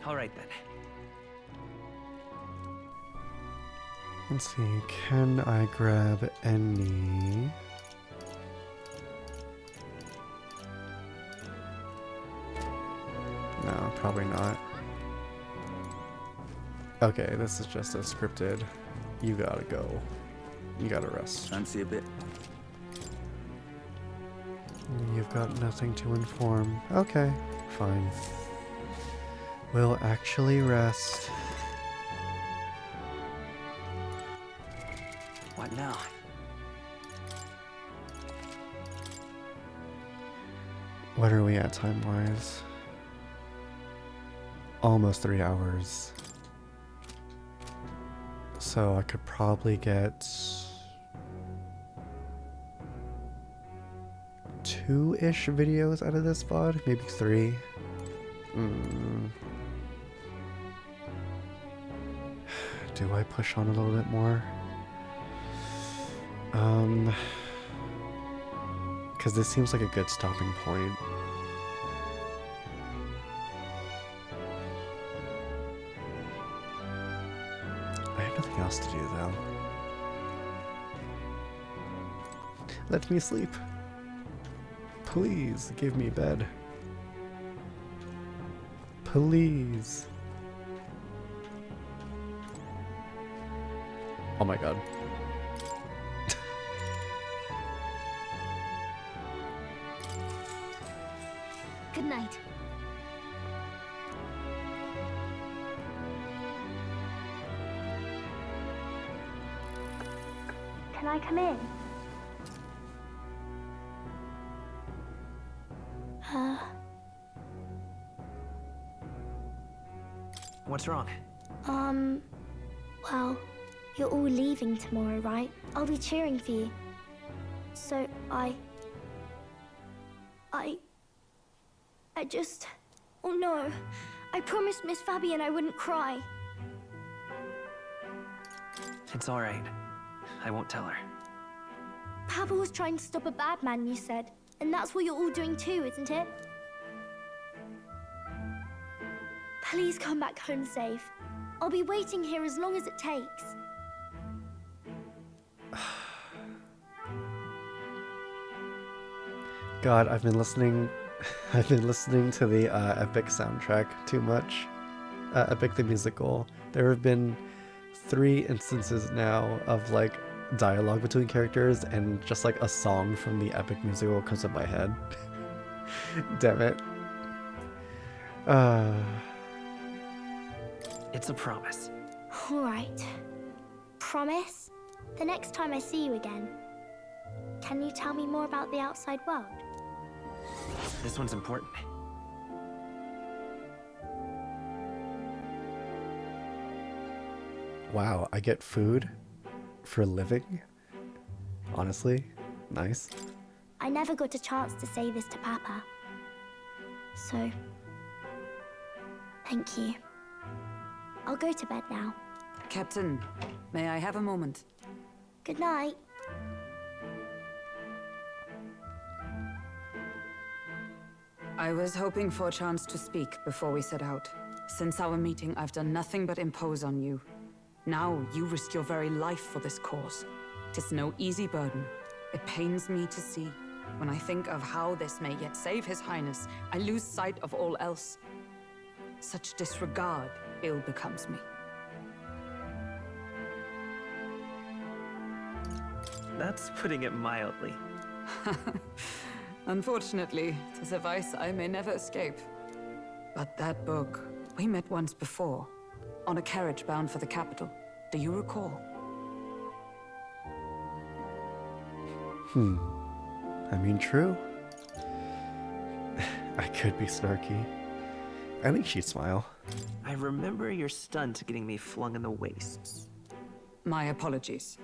All right then. Let's see, can I grab any? No, probably not. Okay, this is just a scripted. You gotta go. You gotta rest. Fancy a bit? You've got nothing to inform. Okay, fine. We'll actually rest. What now? What are we at time-wise? Almost 3 hours. So I could probably get 2-ish videos out of this VOD, maybe 3. Do I push on a little bit more? Because this seems like a good stopping point. I have nothing else to do though. Let me sleep. Please give me bed. Please. Oh my god. Good night. Can I come in? What's wrong? Well, you're all leaving tomorrow, right? I'll be cheering for you. So I just... Oh no. I promised Miss Fabian I wouldn't cry. It's all right. I won't tell her. Papa was trying to stop a bad man, you said. And that's what you're all doing too, isn't it? Please come back home safe. I'll be waiting here as long as it takes. God, I've been listening to the Epic soundtrack too much. Epic the musical. There have been 3 instances now of like dialogue between characters and just like a song from the Epic musical comes in my head. Damn it. It's a promise. All right. Promise? The next time I see you again, can you tell me more about the outside world? This one's important. Wow, I get food for a living? Honestly, nice. I never got a chance to say this to Papa. So, thank you. I'll go to bed now. Captain, may I have a moment? Good night. I was hoping for a chance to speak before we set out. Since our meeting, I've done nothing but impose on you. Now you risk your very life for this cause. 'Tis no easy burden. It pains me to see. When I think of how this may yet save His Highness, I lose sight of all else. Such disregard ill becomes me. That's putting it mildly. Unfortunately, 'tis a vice I may never escape. But that book, we met once before, on a carriage bound for the capital. Do you recall? I mean, true. I could be snarky. I think she'd smile. I remember your stunt getting me flung in the wastes. My apologies.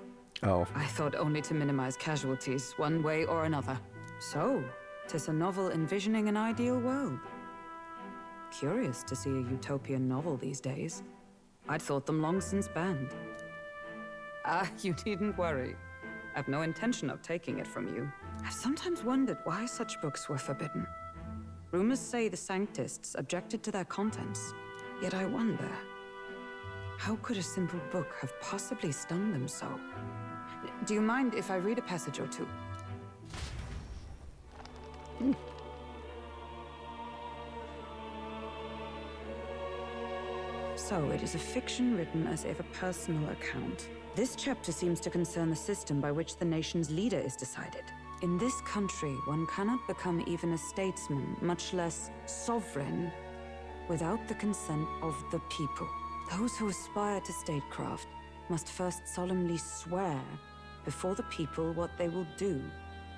Oh, I thought only to minimize casualties, one way or another. So, 'tis a novel envisioning an ideal world. Curious to see a utopian novel these days. I'd thought them long since banned. You needn't worry. I've no intention of taking it from you. I've sometimes wondered why such books were forbidden. Rumors say the Sanctists objected to their contents. Yet I wonder, how could a simple book have possibly stung them so? Do you mind if I read a passage or two? So, it is a fiction written as if a personal account. This chapter seems to concern the system by which the nation's leader is decided. In this country, one cannot become even a statesman, much less sovereign, without the consent of the people. Those who aspire to statecraft must first solemnly swear before the people what they will do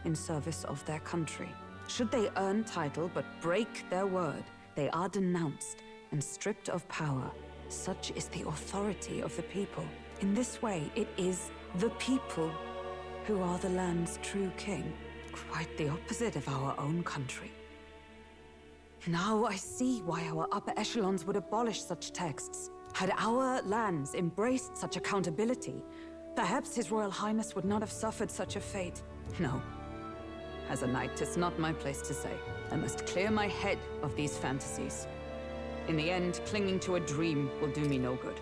in service of their country. Should they earn title but break their word, they are denounced and stripped of power. Such is the authority of the people. In this way, it is the people who are the land's true king. Quite the opposite of our own country. Now I see why our upper echelons would abolish such texts. Had our lands embraced such accountability, perhaps His Royal Highness would not have suffered such a fate. No. As a knight, 'tis not my place to say. I must clear my head of these fantasies. In the end, clinging to a dream will do me no good.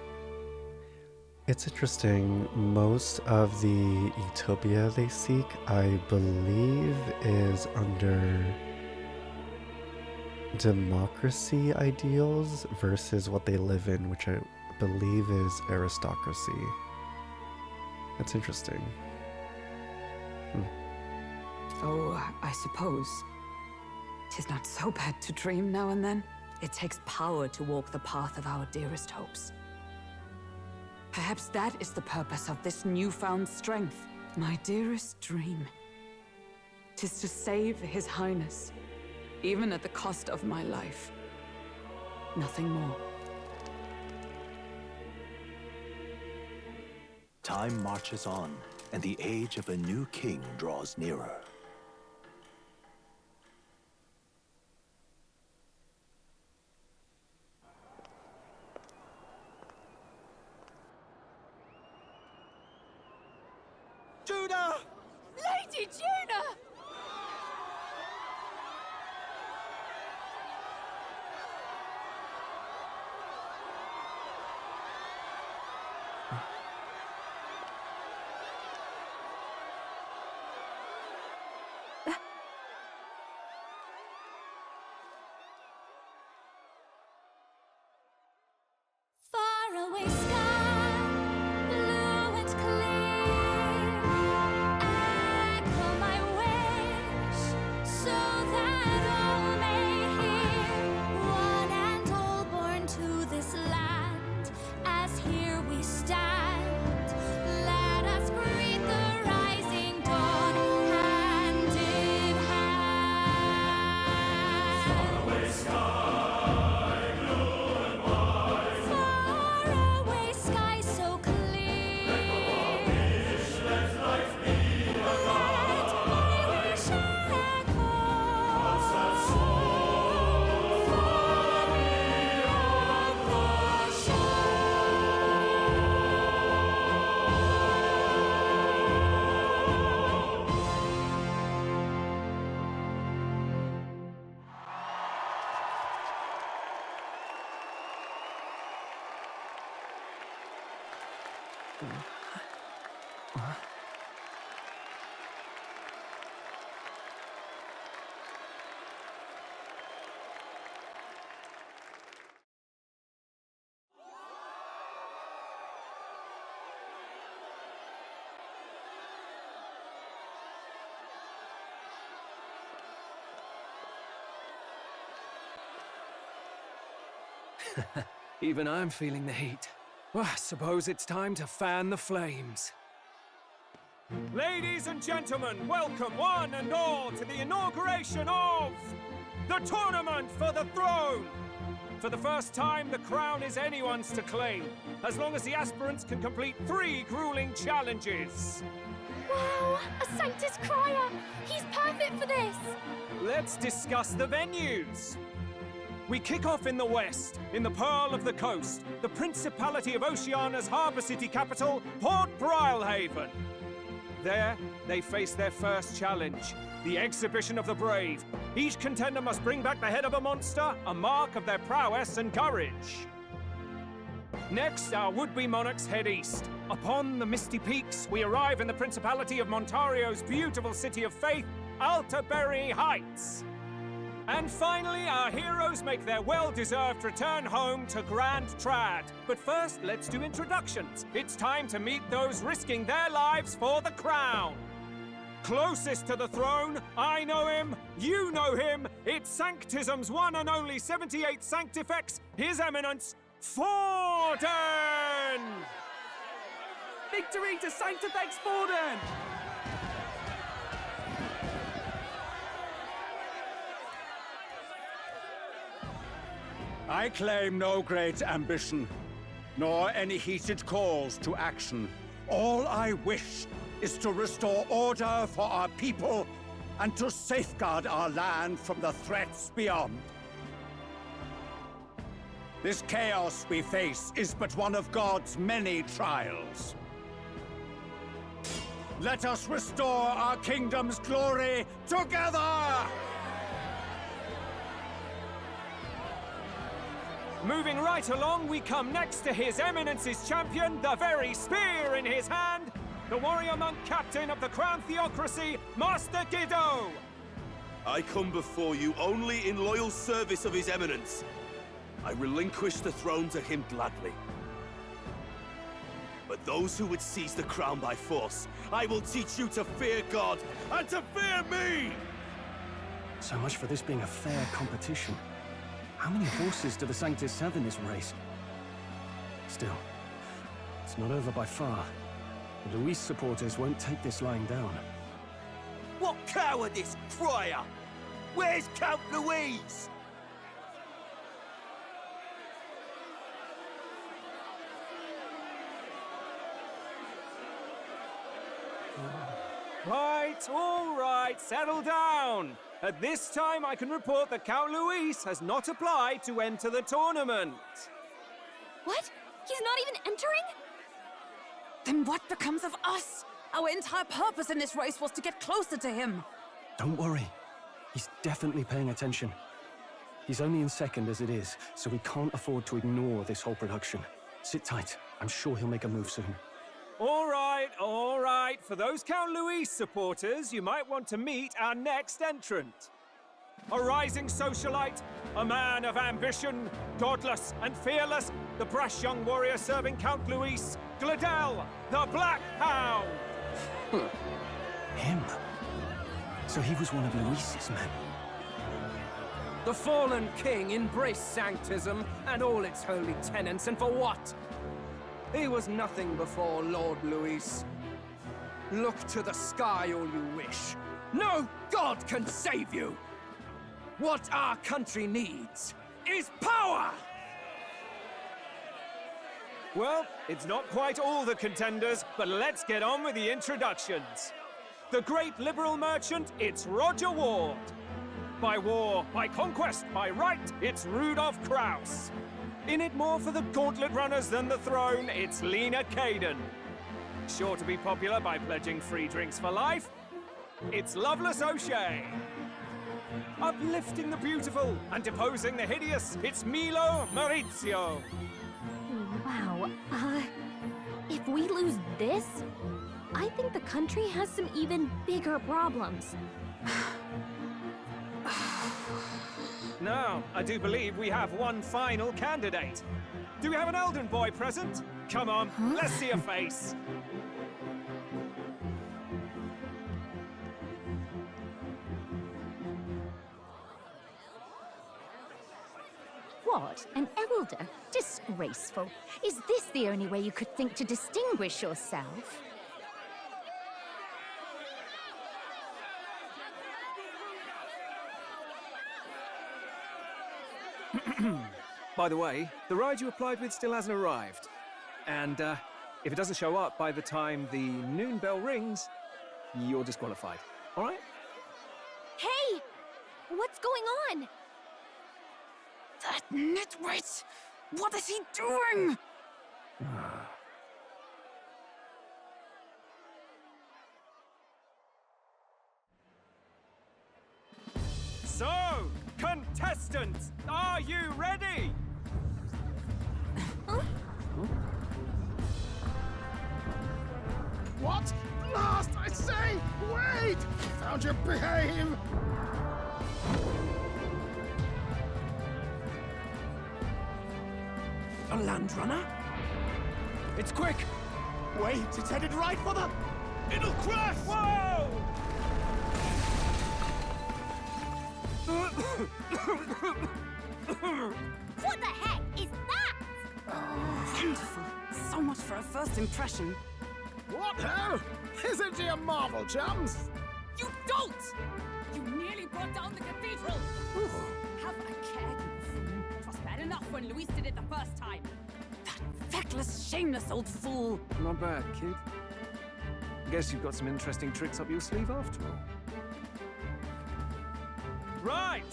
It's interesting. Most of the utopia they seek, I believe, is under democracy ideals versus what they live in, which I believe is aristocracy. That's interesting. Oh, I suppose 'tis not so bad to dream now and then. It takes power to walk the path of our dearest hopes. Perhaps that is the purpose of this newfound strength. My dearest dream 'tis to save His Highness, even at the cost of my life. Nothing more. Time marches on, and the age of a new king draws nearer. Judah! Lady Judah! Far away sky, blue and clear. Echo my wish, so that all may hear. One and all born to this land, as here we stand. Let us greet the rising dawn, hand in hand. Far away sky so clear. Let my wish echo far beyond the shore. Even I'm feeling the heat. Well, I suppose it's time to fan the flames. Ladies and gentlemen, welcome one and all to the inauguration of the Tournament for the Throne! For the first time, the crown is anyone's to claim, as long as the aspirants can complete 3 grueling challenges. Wow, a Sanctus Crier! He's perfect for this! Let's discuss the venues. We kick off in the west, in the Pearl of the Coast, the Principality of Oceania's harbour city capital, Port Brilehaven. There, they face their first challenge, the Exhibition of the Brave. Each contender must bring back the head of a monster, a mark of their prowess and courage. Next, our would-be monarchs head east. Upon the misty peaks, we arrive in the Principality of Montario's beautiful city of faith, Altaberry Heights. And finally, our heroes make their well-deserved return home to Grand Trad. But first, let's do introductions. It's time to meet those risking their lives for the crown. Closest to the throne, I know him, you know him. It's Sanctism's one and only 78th Sanctifex, His Eminence, Forden! Victory to Sanctifex Forden! I claim no great ambition, nor any heated calls to action. All I wish is to restore order for our people and to safeguard our land from the threats beyond. This chaos we face is but one of God's many trials. Let us restore our kingdom's glory together! Moving right along, we come next to His Eminence's champion, the very spear in his hand, the warrior monk captain of the Crown Theocracy, Master Giddo! I come before you only in loyal service of His Eminence. I relinquish the throne to him gladly. But those who would seize the crown by force, I will teach you to fear God and to fear me! So much for this being a fair competition. How many horses do the Sanctis have in this race? Still, it's not over by far. The Luis supporters won't take this lying down. What cowardice, crier! Where's Count Louise? All right, settle down. At this time, I can report that Count Luis has not applied to enter the tournament. What? He's not even entering? Then what becomes of us? Our entire purpose in this race was to get closer to him. Don't worry. He's definitely paying attention. He's only in second as it is, so we can't afford to ignore this whole production. Sit tight. I'm sure he'll make a move soon. All right. For those Count Luis supporters, you might want to meet our next entrant. A rising socialite, a man of ambition, godless and fearless, the brash young warrior serving Count Luis, Gladel, the Black Hound. Him? So he was one of Luis's men. The fallen king embraced Sanctism and all its holy tenets, and for what? He was nothing before Lord Luis. Look to the sky all you wish. No god can save you! What our country needs is power! Well, it's not quite all the contenders, but let's get on with the introductions. The great liberal merchant, it's Roger Ward. By war, by conquest, by right, it's Rudolph Kraus. In it more for the gauntlet runners than the throne, it's Lena Caden. Sure to be popular by pledging free drinks for life, it's Loveless O'Shea. Uplifting the beautiful and deposing the hideous, it's Milo Maurizio. Wow. If we lose this, I think the country has some even bigger problems. Now, I do believe we have one final candidate. Do we have an Elden boy present? Come on, let's see a face. What? An elder? Disgraceful. Is this the only way you could think to distinguish yourself? By the way, the ride you applied with still hasn't arrived. And if it doesn't show up by the time the noon bell rings, you're disqualified. All right? Hey! What's going on? That nitwit! What is he doing? So, contestants, are you ready? What? Last, I say! Wait! Found you, behave! A land runner? It's quick! Wait, it's headed right for the... It'll crash! Whoa! What the heck is that? Wonderful. So much for a first impression. What hell? Isn't he a marvel, chums? You don't! You nearly brought down the cathedral! Have a care, you fool. It was bad enough when Luis did it the first time. That feckless, shameless old fool. Not bad, kid. Guess you've got some interesting tricks up your sleeve after all. Right!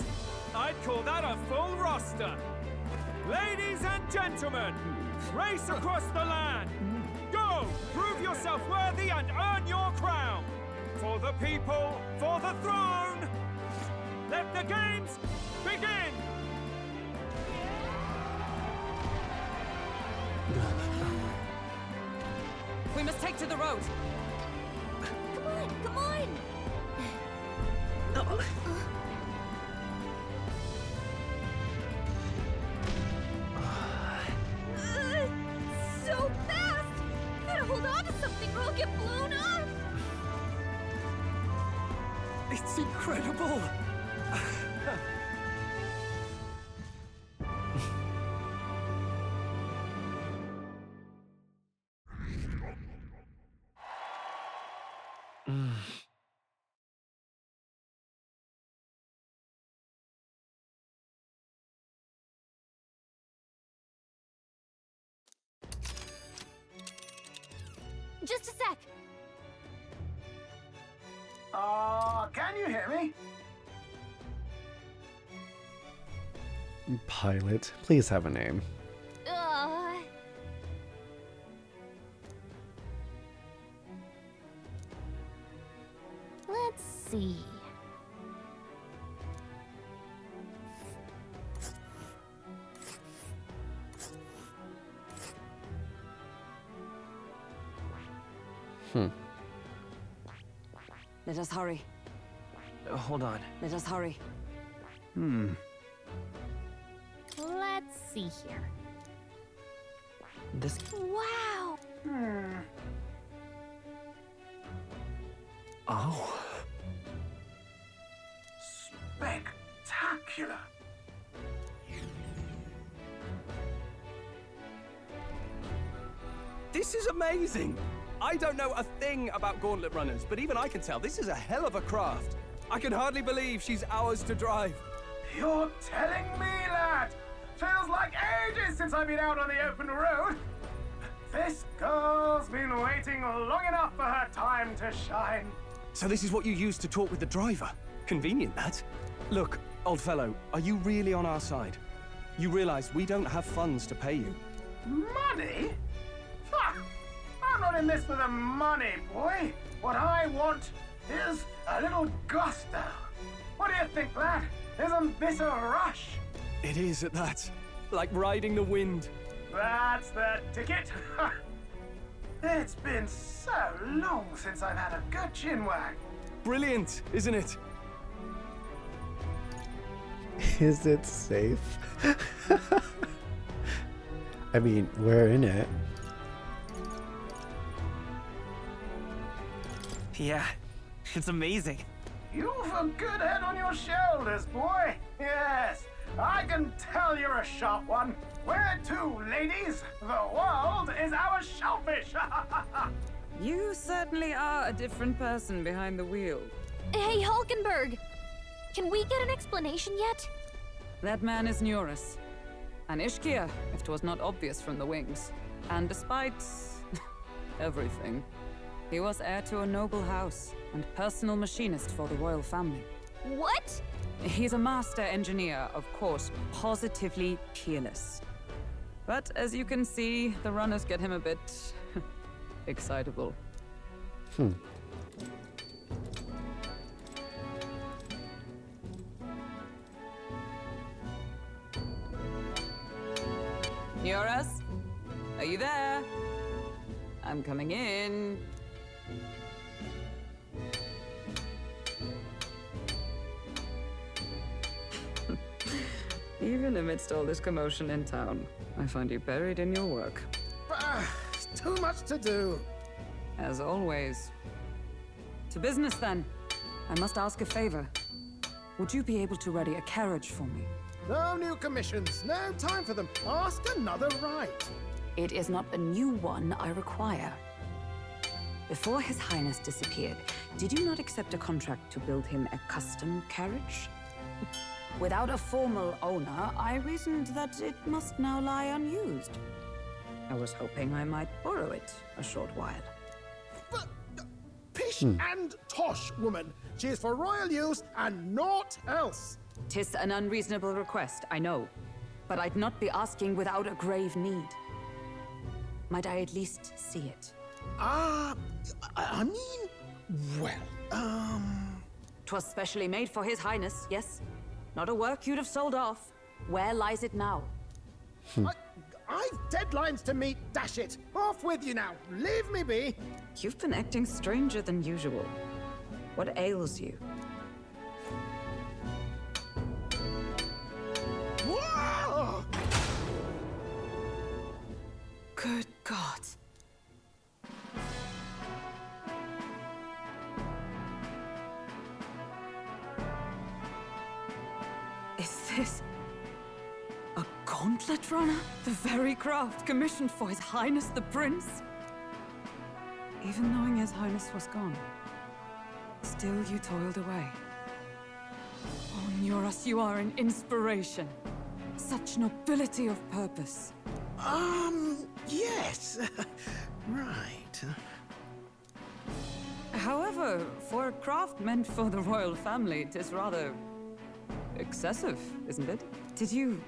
I'd call that a full roster. Ladies and gentlemen, race across the land. Go! Prove yourself worthy and earn your crown. For the people, for the throne. Let the games begin! We must take to the road. Come on, come on! So fast! Gotta hold on to something or I'll get blown up! It's incredible! Just a sec! Can you hear me? Pilot, please have a name. Let's see. Let us hurry. Hold on. Let us hurry. Let's see here. This... Wow! Oh. Spectacular. This is amazing! I don't know a thing about gauntlet runners, but even I can tell this is a hell of a craft. I can hardly believe she's ours to drive. You're telling me, lad? Feels like ages since I've been out on the open road. This girl's been waiting long enough for her time to shine. So this is what you use to talk with the driver? Convenient, that. Look, old fellow, are you really on our side? You realize we don't have funds to pay you. Money? Ha! I'm not in this for the money, boy. What I want is a little gusto. What do you think, lad? Isn't this a rush? It is at that. Like riding the wind. That's the ticket. It's been so long since I've had a good chinwag. Brilliant, isn't it? Is it safe? I mean, we're in it. Yeah, it's amazing. You've a good head on your shoulders, boy. Yes, I can tell you're a sharp one. Where to, ladies? The world is our shellfish. You certainly are a different person behind the wheel. Hey, Hulkenberg! Can we get an explanation yet? That man is Neurus. An Ishkia, if 'twas not obvious from the wings. And despite everything, he was heir to a noble house and personal machinist for the royal family. What? He's a master engineer, of course, positively peerless. But as you can see, the runners get him a bit excitable. Neurus, Are you there? I'm coming in. Even amidst all this commotion in town, I find you buried in your work. Too much to do. As always. To business, then. I must ask a favor. Would you be able to ready a carriage for me? No new commissions. No time for them. Ask another right. It is not a new one I require. Before His Highness disappeared, did you not accept a contract to build him a custom carriage? Without a formal owner, I reasoned that it must now lie unused. I was hoping I might borrow it a short while. But, pish and tosh, woman. She is for royal use and naught else. 'Tis an unreasonable request, I know. But I'd not be asking without a grave need. Might I at least see it? I mean, well, 'Twas specially made for His Highness, yes? Not a work you'd have sold off. Where lies it now? I've deadlines to meet, dash it. Off with you now. Leave me be. You've been acting stranger than usual. What ails you? Whoa! Good God. Is this a gauntlet runner? The very craft commissioned for His Highness the Prince? Even knowing His Highness was gone, still you toiled away. Oh, Nuras, you are an inspiration. Such nobility of purpose. Yes. Right. However, for a craft meant for the royal family, 'tis rather excessive, isn't it? Did you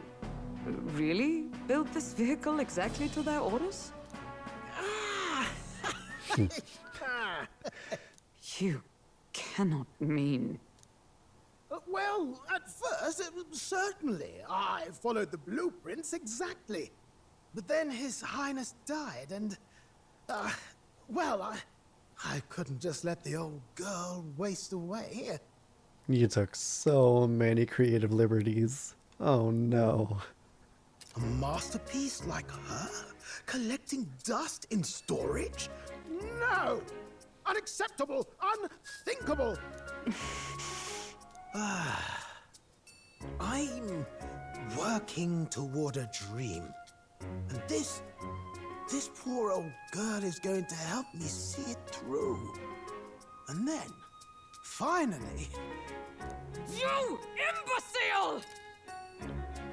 really build this vehicle exactly to their orders? You cannot mean... Well, at first, certainly. I followed the blueprints exactly. But then His Highness died, and... well, I couldn't just let the old girl waste away. You took so many creative liberties. Oh no. A masterpiece like her? Collecting dust in storage? No! Unacceptable! Unthinkable! I'm working toward a dream. And this poor old girl is going to help me see it through. And then, finally... You imbecile!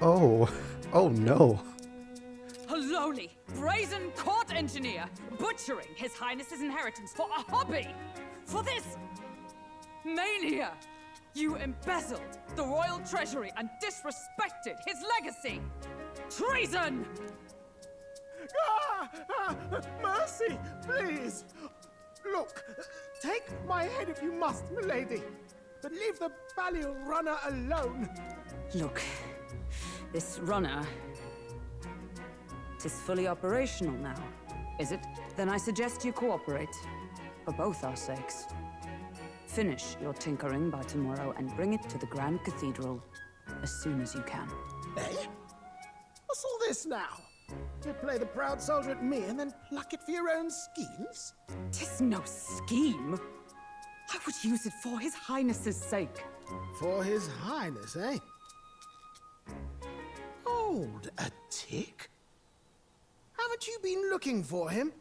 Oh no. A lowly, brazen court engineer, butchering His Highness's inheritance for a hobby! For this mania! You embezzled the royal treasury and disrespected his legacy! Treason! Mercy, please! Look, take my head if you must, milady, but leave the Balliol runner alone. Look, this runner... 'tis fully operational now, is it? Then I suggest you cooperate, for both our sakes. Finish your tinkering by tomorrow and bring it to the Grand Cathedral as soon as you can. Eh? What's all this now? You play the proud soldier at me and then pluck it for your own schemes? 'Tis no scheme. I would use it for His Highness's sake. For His Highness, eh? Hold a tick. Haven't you been looking for him?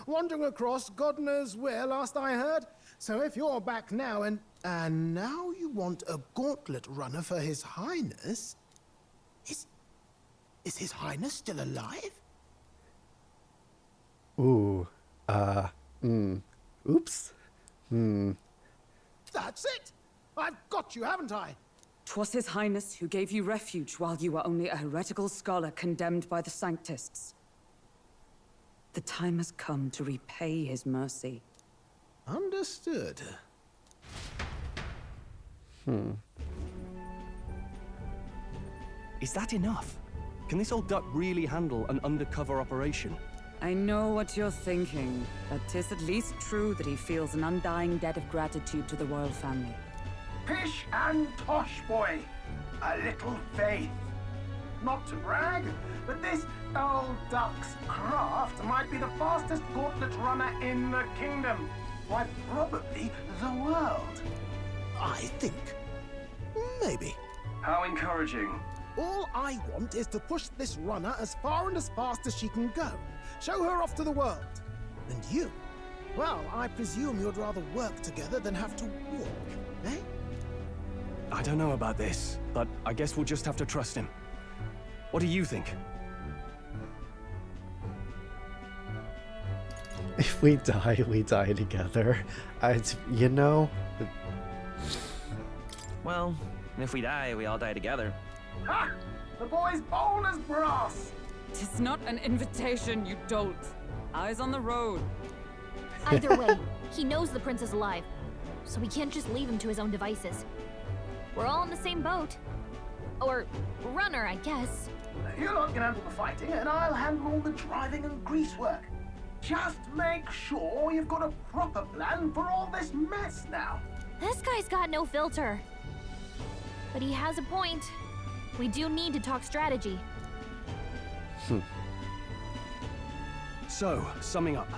Wandering across God knows where, last I heard. So if you're back now and now you want a gauntlet runner for His Highness, is His Highness still alive? Ooh. Oops. That's it! I've got you, haven't I? 'Twas His Highness who gave you refuge while you were only a heretical scholar condemned by the Sanctists. The time has come to repay his mercy. Understood. Is that enough? Can this old duck really handle an undercover operation? I know what you're thinking, but 'tis at least true that he feels an undying debt of gratitude to the royal family. Pish and tosh, boy. A little faith. Not to brag, but this old duck's craft might be the fastest gauntlet runner in the kingdom. Why, probably the world. I think. Maybe. How encouraging. All I want is to push this runner as far and as fast as she can go. Show her off to the world. And you? Well, I presume you'd rather work together than have to walk, eh? I don't know about this, but I guess we'll just have to trust him. What do you think? If we die together. You know... Well, if we die, we all die together. Ha! The boy's bold as brass. 'Tis not an invitation, you dolt. Eyes on the road. Either way, he knows the prince is alive, so we can't just leave him to his own devices. We're all in the same boat. Or runner, I guess. You lot can handle the fighting, and I'll handle all the driving and grease work. Just make sure you've got a proper plan for all this mess now. This guy's got no filter. But he has a point. We do need to talk strategy. So, summing up.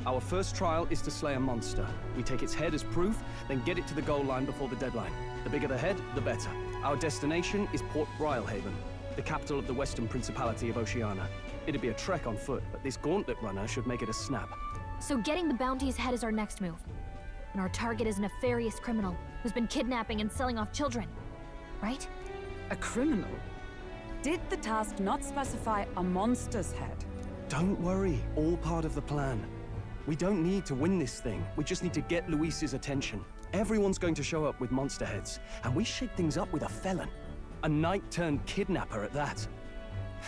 Our first trial is to slay a monster. We take its head as proof, then get it to the goal line before the deadline. The bigger the head, the better. Our destination is Port Brialhaven, the capital of the Western Principality of Oceania. It'd be a trek on foot, but this gauntlet runner should make it a snap. So getting the bounty's head is our next move. And our target is a nefarious criminal who's been kidnapping and selling off children. Right? A criminal? Did the task not specify a monster's head? Don't worry, all part of the plan. We don't need to win this thing. We just need to get Luis's attention. Everyone's going to show up with monster heads, and we shake things up with a felon. A knight-turned-kidnapper at that.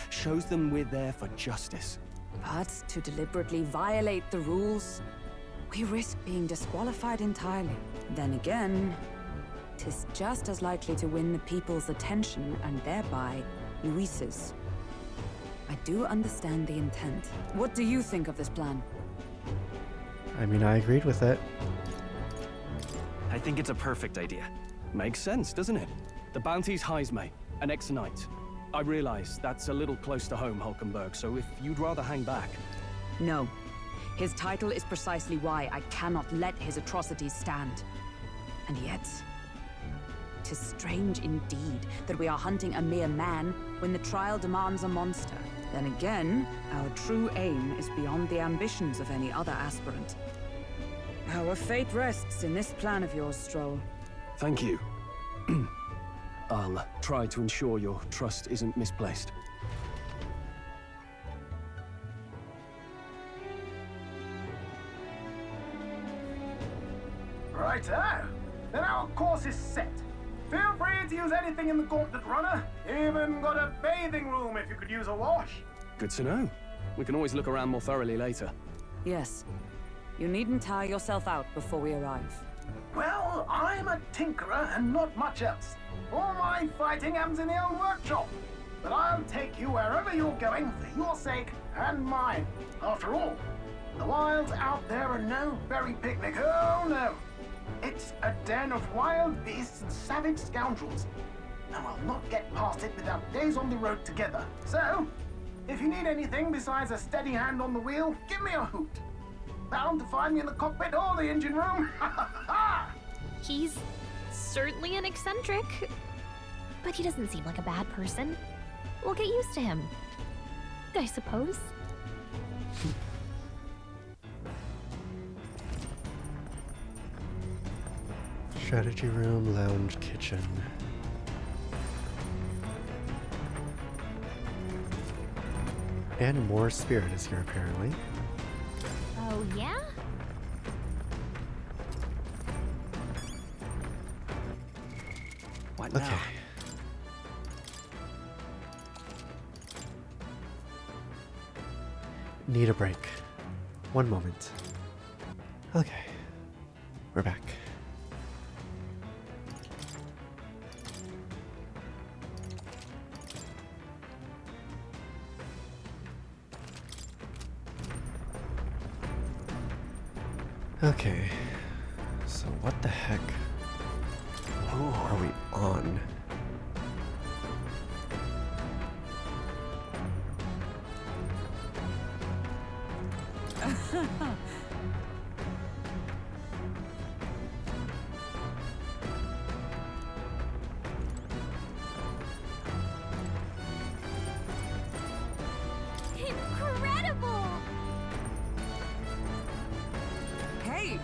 Shows them we're there for justice. But to deliberately violate the rules, we risk being disqualified entirely. Then again, 'tis just as likely to win the people's attention and thereby Luis's. I do understand the intent. What do you think of this plan? I mean, I agreed with it. I think it's a perfect idea. Makes sense, doesn't it? The bounty's Heismay, an ex-knight. I realize that's a little close to home, Hulkenberg, so if you'd rather hang back... No. His title is precisely why I cannot let his atrocities stand. And yet, 'tis strange indeed that we are hunting a mere man when the trial demands a monster. Then again, our true aim is beyond the ambitions of any other aspirant. Our fate rests in this plan of yours, Stroll. Thank you. I'll try to ensure your trust isn't misplaced. Righto. Then our course is set. Feel free to use anything in the gauntlet runner. Even got a bathing room if you could use a wash. Good to know. We can always look around more thoroughly later. Yes. You needn't tire yourself out before we arrive. Well, I'm a tinkerer and not much else. All my fighting happens in the old workshop. But I'll take you wherever you're going for your sake and mine. After all, the wilds out there are no berry picnic. Oh no. It's a den of wild beasts and savage scoundrels. And we'll not get past it without days on the road together. So, if you need anything besides a steady hand on the wheel, give me a hoot. Bound to find me in the cockpit or the engine room. He's certainly an eccentric, but he doesn't seem like a bad person. We'll get used to him, I suppose. Strategy room, lounge, kitchen. And more spirit is here, apparently. Oh, yeah? What Okay. now? Need a break. One moment. Okay. We're back. Okay. So what the heck are we on? Incredible! Hey!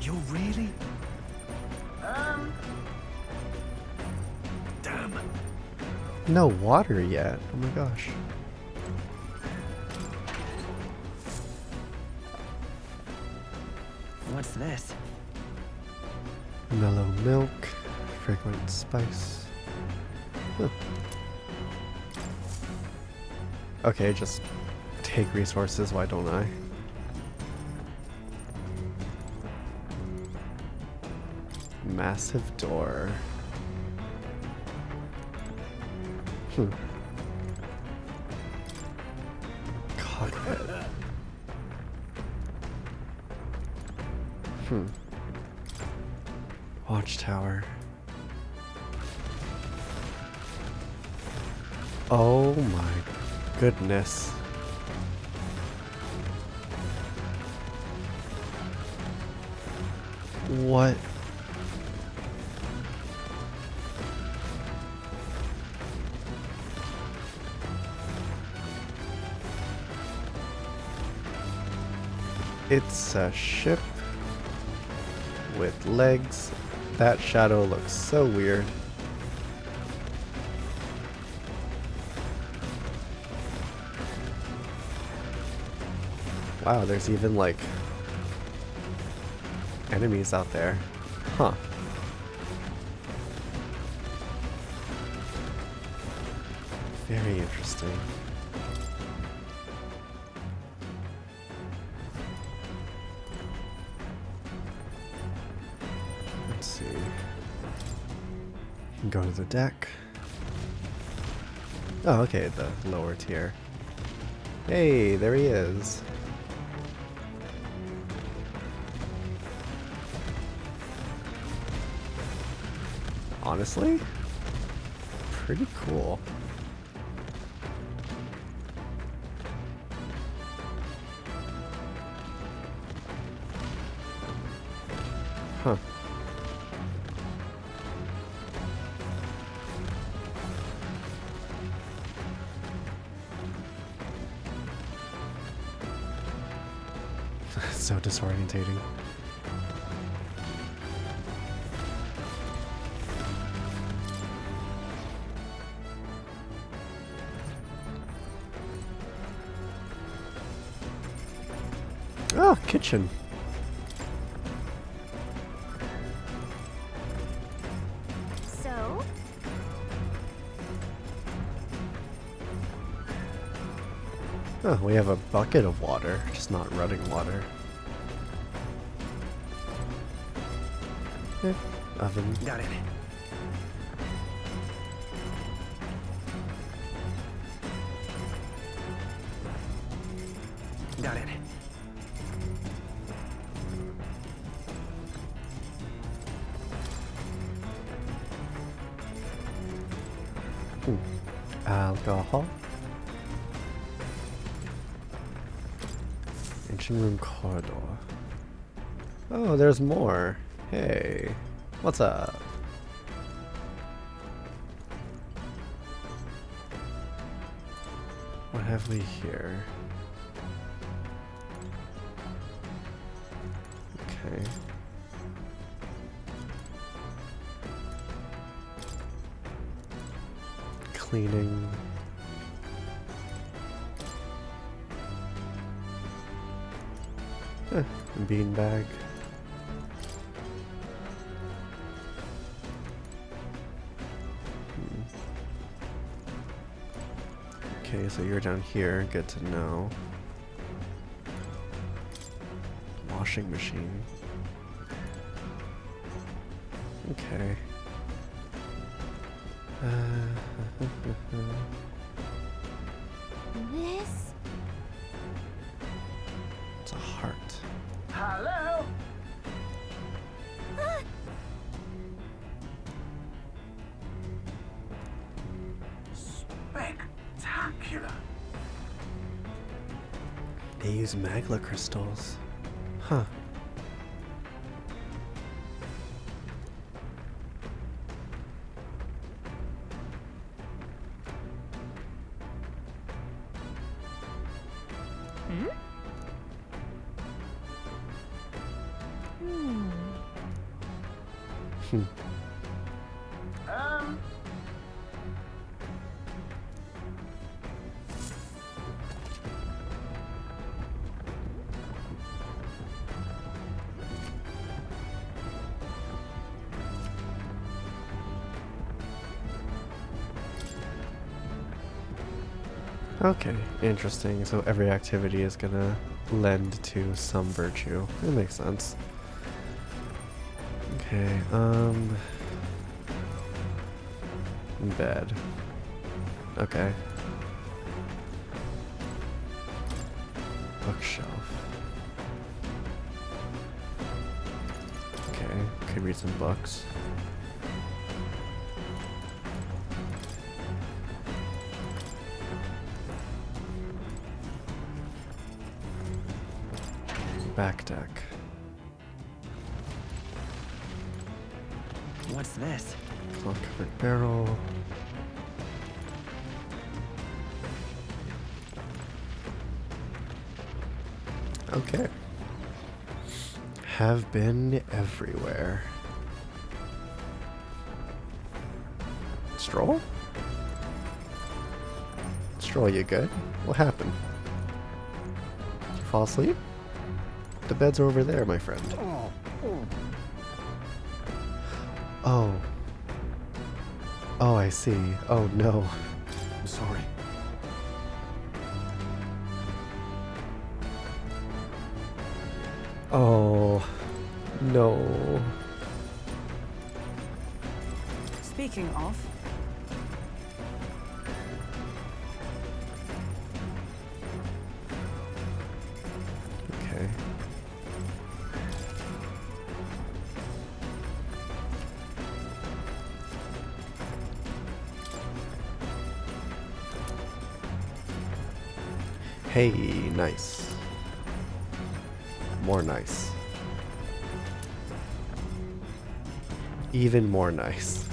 You're really? Damn. No water yet. Oh my gosh. What's this? Mellow milk, fragrant spice. Huh. Okay, just take resources, why don't I? Massive door. Cockpit. Watchtower. Oh my goodness. What? It's a ship with legs. That shadow looks so weird. Wow, there's even like enemies out there. Huh. Very interesting. Let's see. Go to the deck. Oh, okay, the lower tier. Hey, there he is. Honestly, pretty cool. Huh. So disorientating. Oh, kitchen. So? Oh, we have a bucket of water, just not running water. Oven. Got it. Got it. Alcohol. Ancient room corridor. Oh, there's more. Hey, what's up? What have we here? Okay. Cleaning. Beanbag. Okay, so you're down here. Good to know. Washing machine. Okay. This? It's a heart. Hello? Spectacular. They use magla crystals. Huh. Okay, interesting. So every activity is gonna lend to some virtue. That makes sense. Okay, bed. Okay. Bookshelf. Okay, could read some books. Back deck. What's this? Cloth covered barrel. Okay. Have been everywhere. Stroll? Stroll, you good? What happened? Did you fall asleep? The beds are over there, my friend. Oh. Oh, I see. Oh, no. I'm sorry. Oh. No. Speaking of, Okay. Hey, nice. More nice. Even more nice.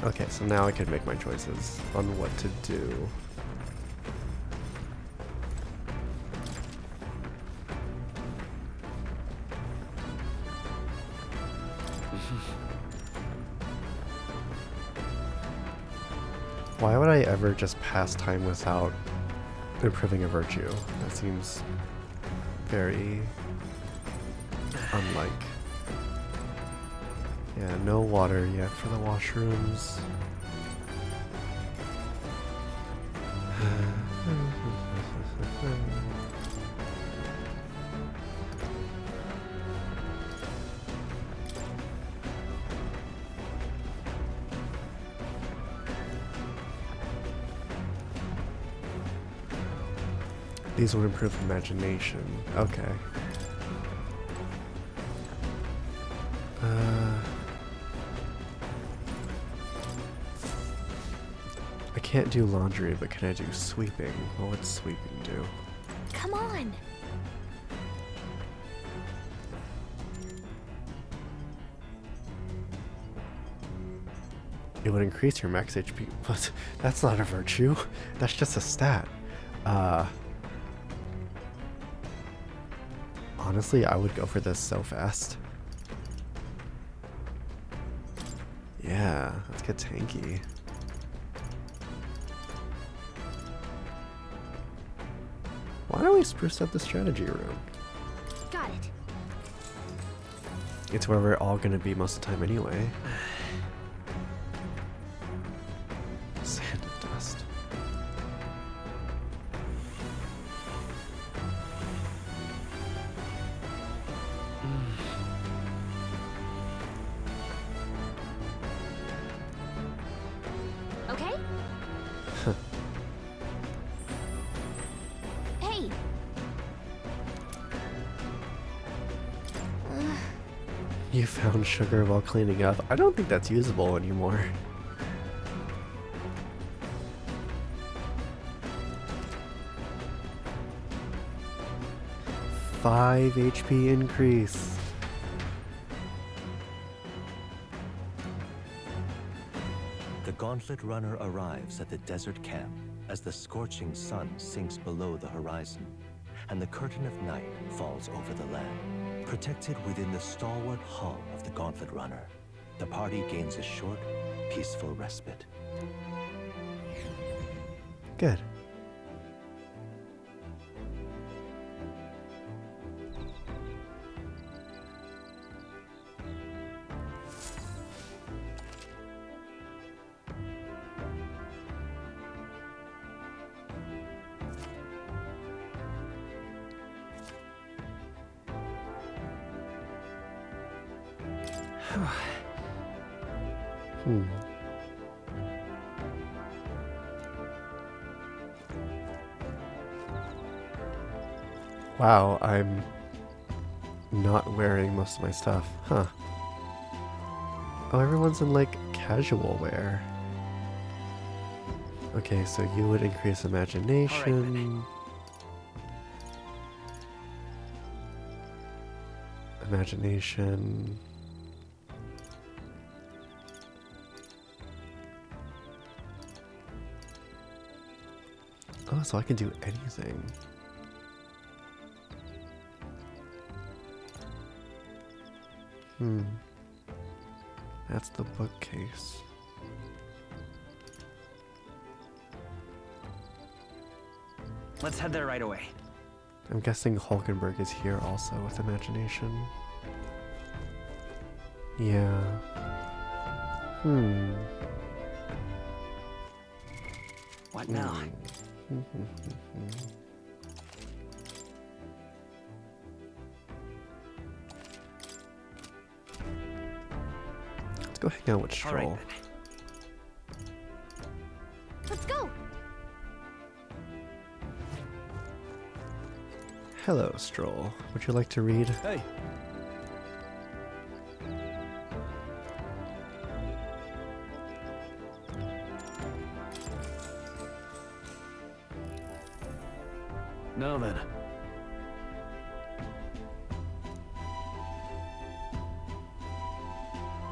Okay, so now I can make my choices on what to do. Why would I ever just pass time without improving a virtue? That seems very unlike. Yeah, no water yet for the washrooms. These will improve imagination. Okay. I can't do laundry, but can I do sweeping? What would sweeping do? Come on. It would increase your max HP. What? That's not a virtue. That's just a stat. Honestly, I would go for this so fast. Yeah, let's get tanky. Why don't we spruce up the strategy room? Got it. It's where we're all gonna be most of the time anyway. Sand and dust. You found sugar while cleaning up. I don't think that's usable anymore. Five HP increase. The Gauntlet Runner arrives at the desert camp as the scorching sun sinks below the horizon, and the curtain of night falls over the land. Protected within the stalwart hull of the Gauntlet Runner, the party gains a short, peaceful respite. Good. Wow, I'm not wearing most of my stuff. Huh. Oh, everyone's in like casual wear. Okay, so you would increase imagination. Imagination. Oh, so I can do anything. That's the bookcase. Let's head there right away. I'm guessing Hulkenberg is here also with imagination. Yeah. What now? Let's go hang out with Stroll. All right, Let's go. Hello, Stroll. Would you like to read? Hey. Now then.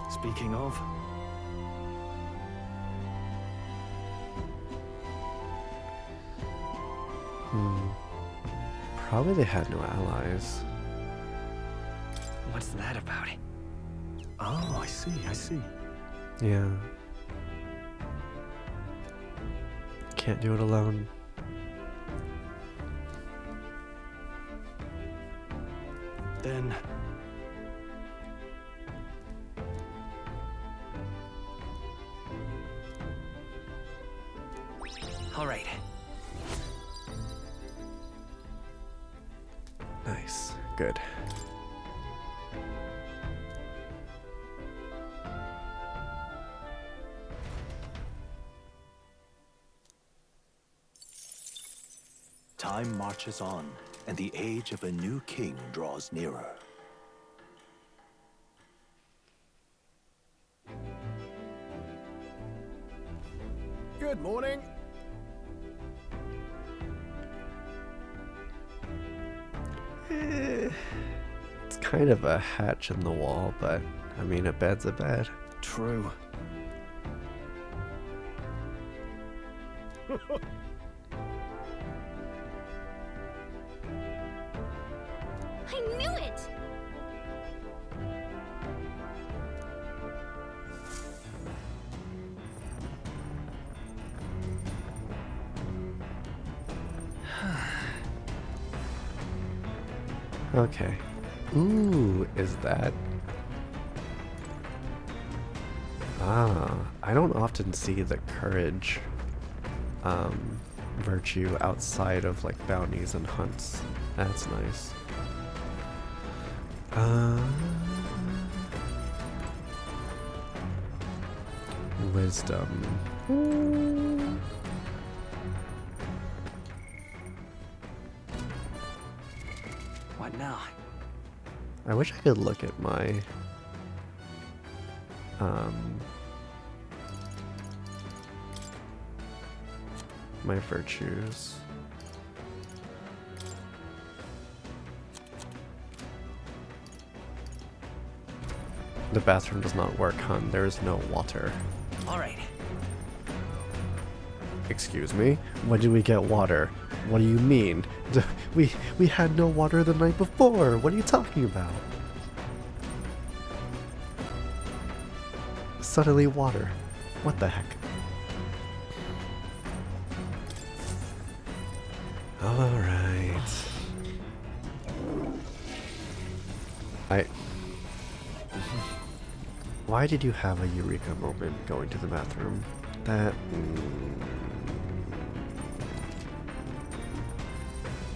Speaking of, Probably they had no allies. What's that about? oh, I see. Yeah. Can't do it alone. Then All right. Nice. Good. Time marches on, and the age of a new king draws nearer. Good morning. It's kind of a hatch in the wall, but I mean, a bed's a bed. true. I knew it! Okay. Ooh, is that? Ah, I don't often see the courage virtue outside of like bounties and hunts. That's nice. Wisdom. What now? I wish I could look at my My virtues. The bathroom does not work, hon. There is no water. All right. Excuse me? When did we get water? What do you mean? We had no water the night before. What are you talking about? Suddenly water. What the heck? Alright. Why did you have a eureka moment going to the bathroom? That...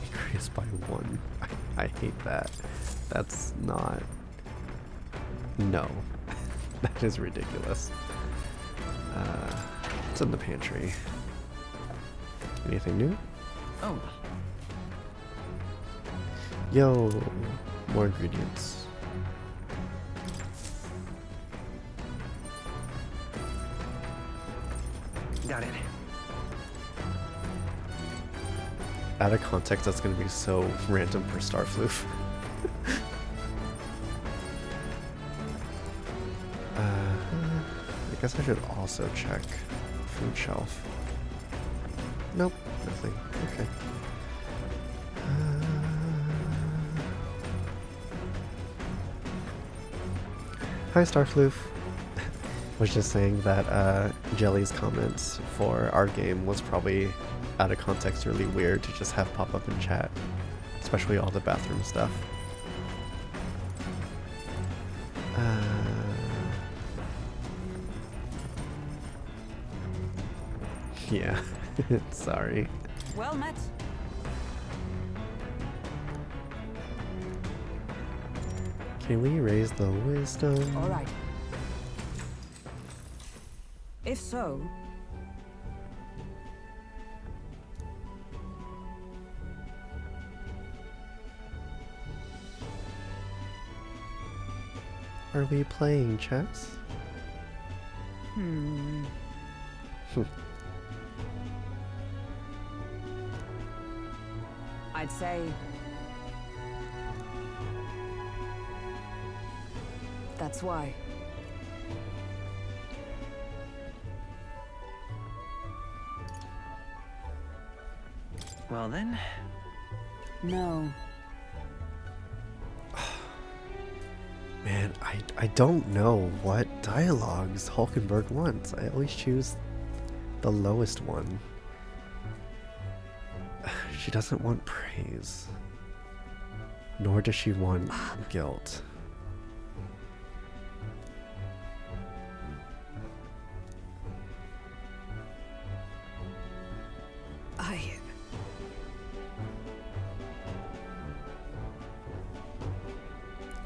Increased by 1. I hate that. That's not... No. That is ridiculous. What's in the pantry? Anything new? Oh. Yo, more ingredients. Got it. Out of context, that's gonna be so random for Starfloof. I guess I should also check food shelf. Nope, nothing. Okay. Hi, Starfloof. Was just saying that Jelly's comments for our game was probably out of context really weird to just have pop up in chat, especially all the bathroom stuff. Yeah, sorry. Well met. Can we raise the wisdom? All right. If so, are we playing chess? I'd say that's why. Well then. No. Man, I don't know what dialogues Hulkenberg wants. I always choose the lowest one. She doesn't want praise. Nor does she want guilt.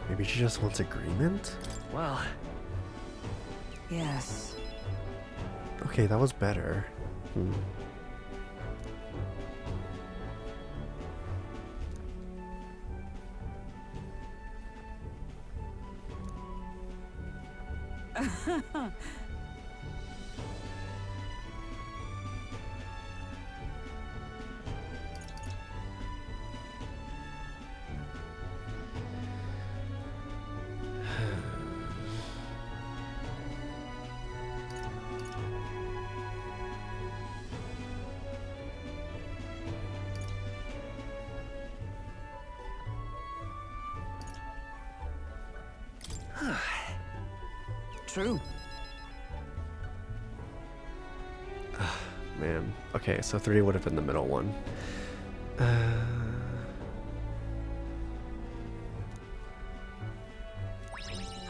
Maybe she just wants agreement? Well. Yes. Okay, that was better. True. Man. Okay, so 3 would have been the middle one.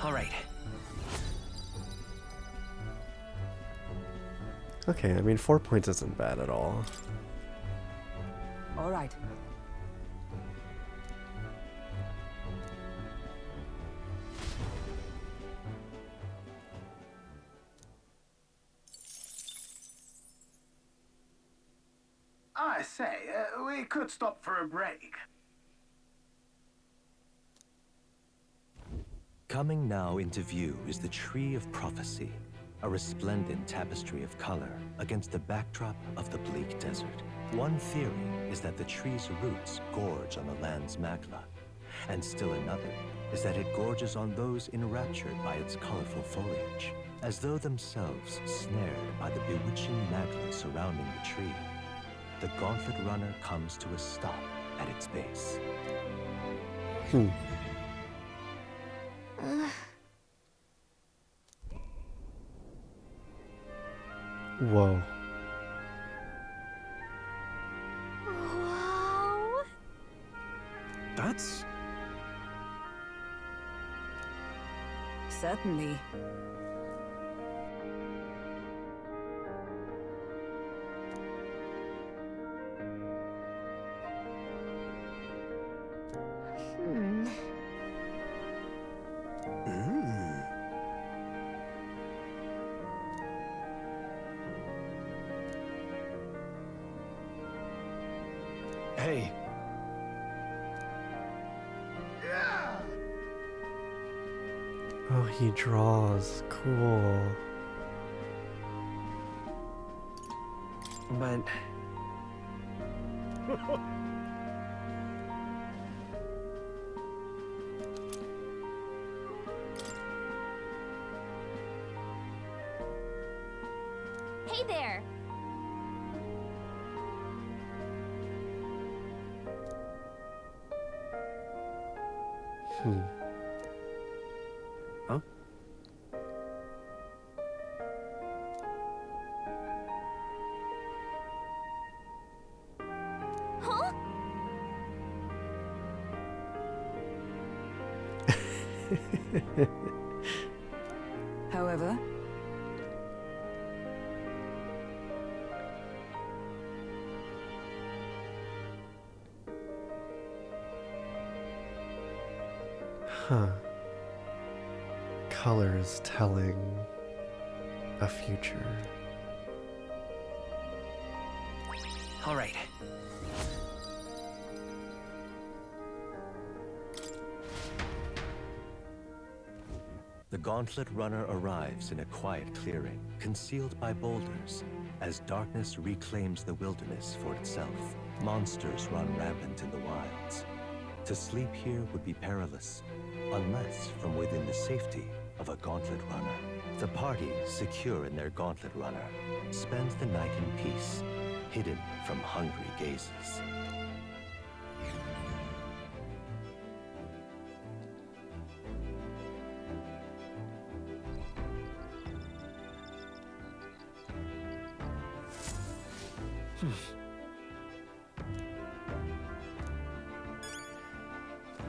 All right. Okay, I mean 4 points isn't bad at all. All right. I say, we could stop for a break. Coming now into view is the Tree of Prophecy, a resplendent tapestry of color against the backdrop of the bleak desert. One theory is that the tree's roots gorge on the land's magla, and still another is that it gorges on those enraptured by its colorful foliage, as though themselves snared by the bewitching magla surrounding the tree. The Gauntlet Runner comes to a stop at its base. Whoa. Wow. That's... Certainly. Hey. Oh, he draws. Cool. But Hey there! Huh? Huh? However, Huh. Colors telling a future. all right. The Gauntlet Runner arrives in a quiet clearing, concealed by boulders, as darkness reclaims the wilderness for itself. Monsters run rampant in the wilds. To sleep here would be perilous, unless from within the safety of a Gauntlet Runner. The party, secure in their Gauntlet Runner, spends the night in peace, hidden from hungry gazes.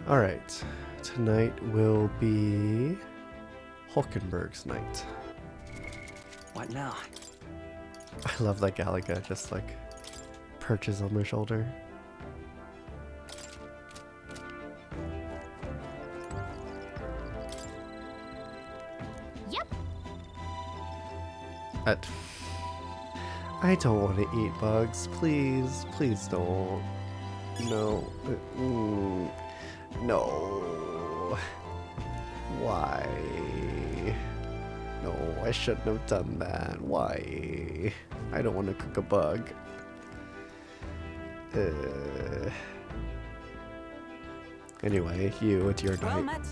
Alright, tonight will be Hulkenberg's night. What now? I love that Galaga just like perches on my shoulder. Yep. I don't want to eat bugs. Please, please don't. No. No. Why? No, I shouldn't have done that. Why? I don't want to cook a bug. Anyway, it's your well night. met.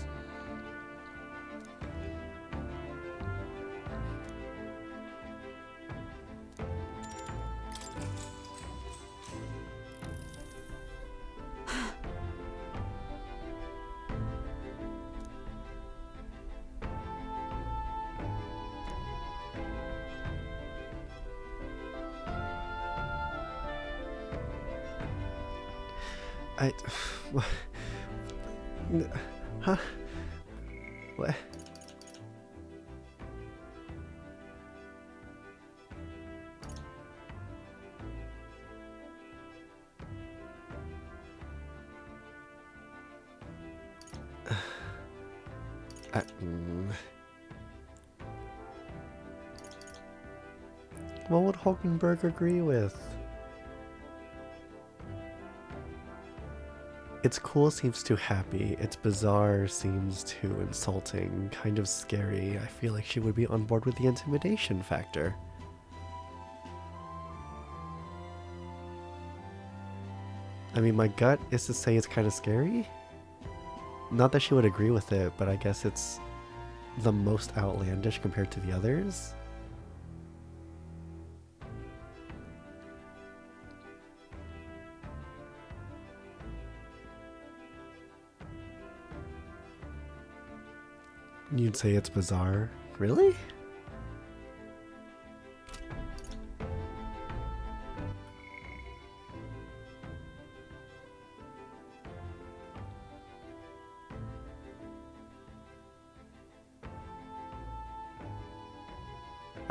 Huh? What? What would Hulkenberg agree with? It's cool seems too happy. It's bizarre seems too insulting. Kind of scary. I feel like she would be on board with the intimidation factor. I mean, my gut is to say it's kind of scary. Not that she would agree with it, but I guess it's the most outlandish compared to the others. You'd say it's bizarre? Really?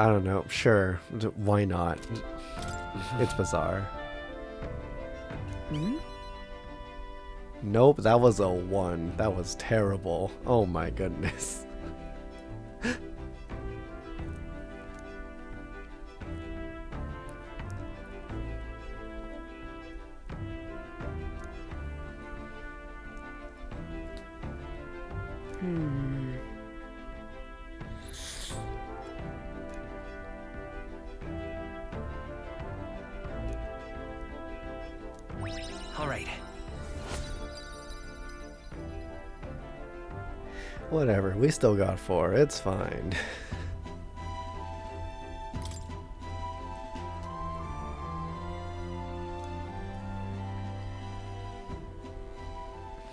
I don't know. Sure. Why not? It's bizarre. Nope, that was a 1. That was terrible. Oh my goodness. All right. Whatever, we still got 4. It's fine.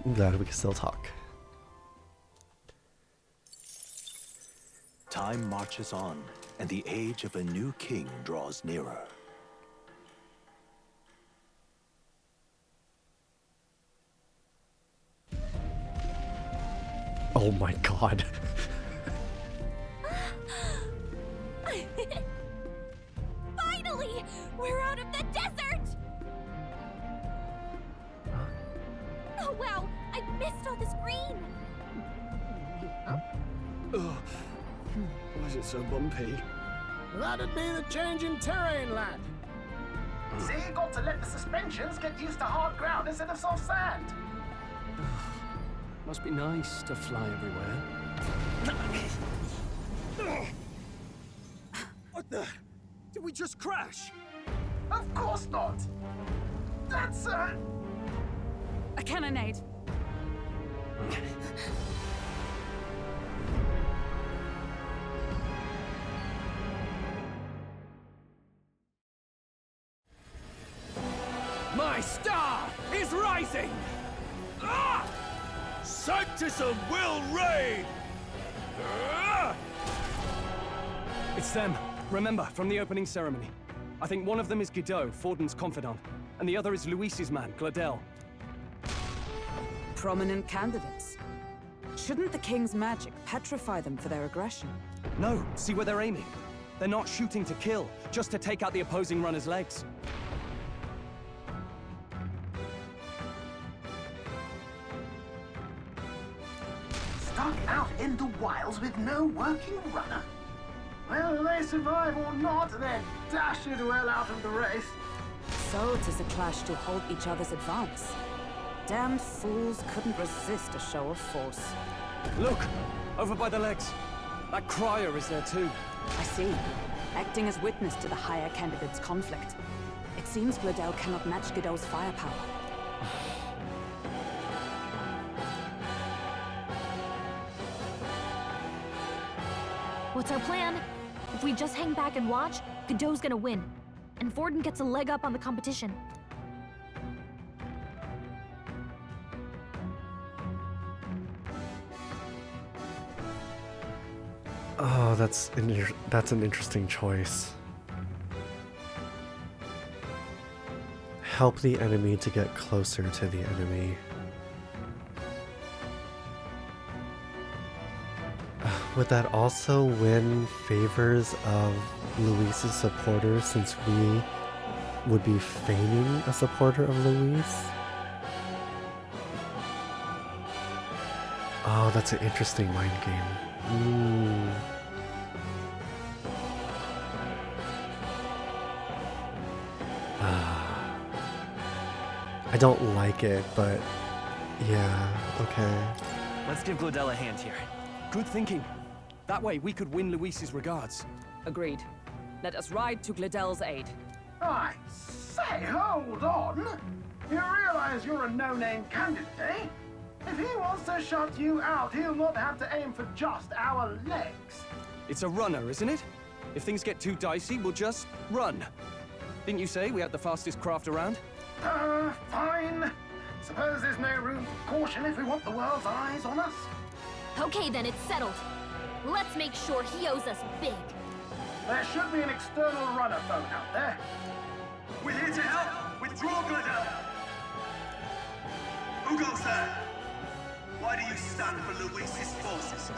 I'm glad we can still talk. Time marches on, and the age of a new king draws nearer. Oh my god. Finally! We're out of the desert! Oh wow, I missed all this green! Why is it so bumpy? That'd be the change in terrain, lad. See, you got to let the suspensions get used to hard ground instead of soft sand. Must be nice to fly everywhere. What the? Did we just crash? Of course not. That's a cannonade. My star is rising! Ah! Sanctism will reign! It's them. Remember, from the opening ceremony. I think one of them is Godot, Forden's confidant, and the other is Luis's man, Gladel. Prominent candidates. Shouldn't the king's magic petrify them for their aggression? No, see where they're aiming. They're not shooting to kill, just to take out the opposing runner's legs. stuck out in the wilds with no working runner. Whether they survive or not, they're dashed well out of the race. So 'tis a clash to halt each other's advance. Damned fools couldn't resist a show of force. Look! Over by the legs. That crier is there too. I see. Acting as witness to the higher candidate's conflict. It seems Gladel cannot match Godot's firepower. What's our plan? If we just hang back and watch, Godot's gonna win. And Forden gets a leg up on the competition. Oh, that's an interesting choice. Help the enemy to get closer to the enemy. Would that also win favors of Luis's supporters, since we would be feigning a supporter of Luis? Oh, that's an interesting mind game. I don't like it, but Yeah, okay. Let's give Glodell a hand here. Good thinking. That way we could win Luis's regards. Agreed. Let us ride to Glodell's aid. I say, hold on. You realize you're a no-name candidate, eh? If he wants to shut you out, he'll not have to aim for just our legs. It's a runner, isn't it? If things get too dicey, we'll just run. Didn't you say we had the fastest craft around? Fine. Suppose there's no room for caution if we want the world's eyes on us. Okay, then it's settled. Let's make sure he owes us big. There should be an external runner phone out there. We're here to help. Withdraw, Glodell. Who goes there? Why do you stand for Luis's forces?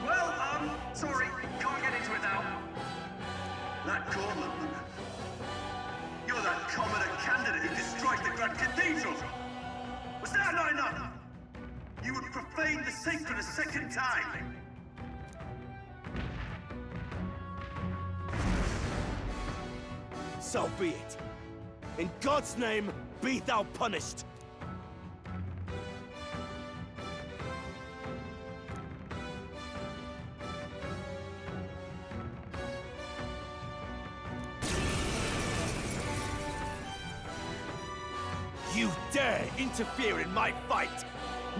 Well, sorry, can't get into it now. That Gauntlet, you're that commoner candidate who destroyed the Grand Cathedral. Was that not enough? You would profane the sacred a second time. So be it. In God's name, be thou punished. You dare interfere in my fight!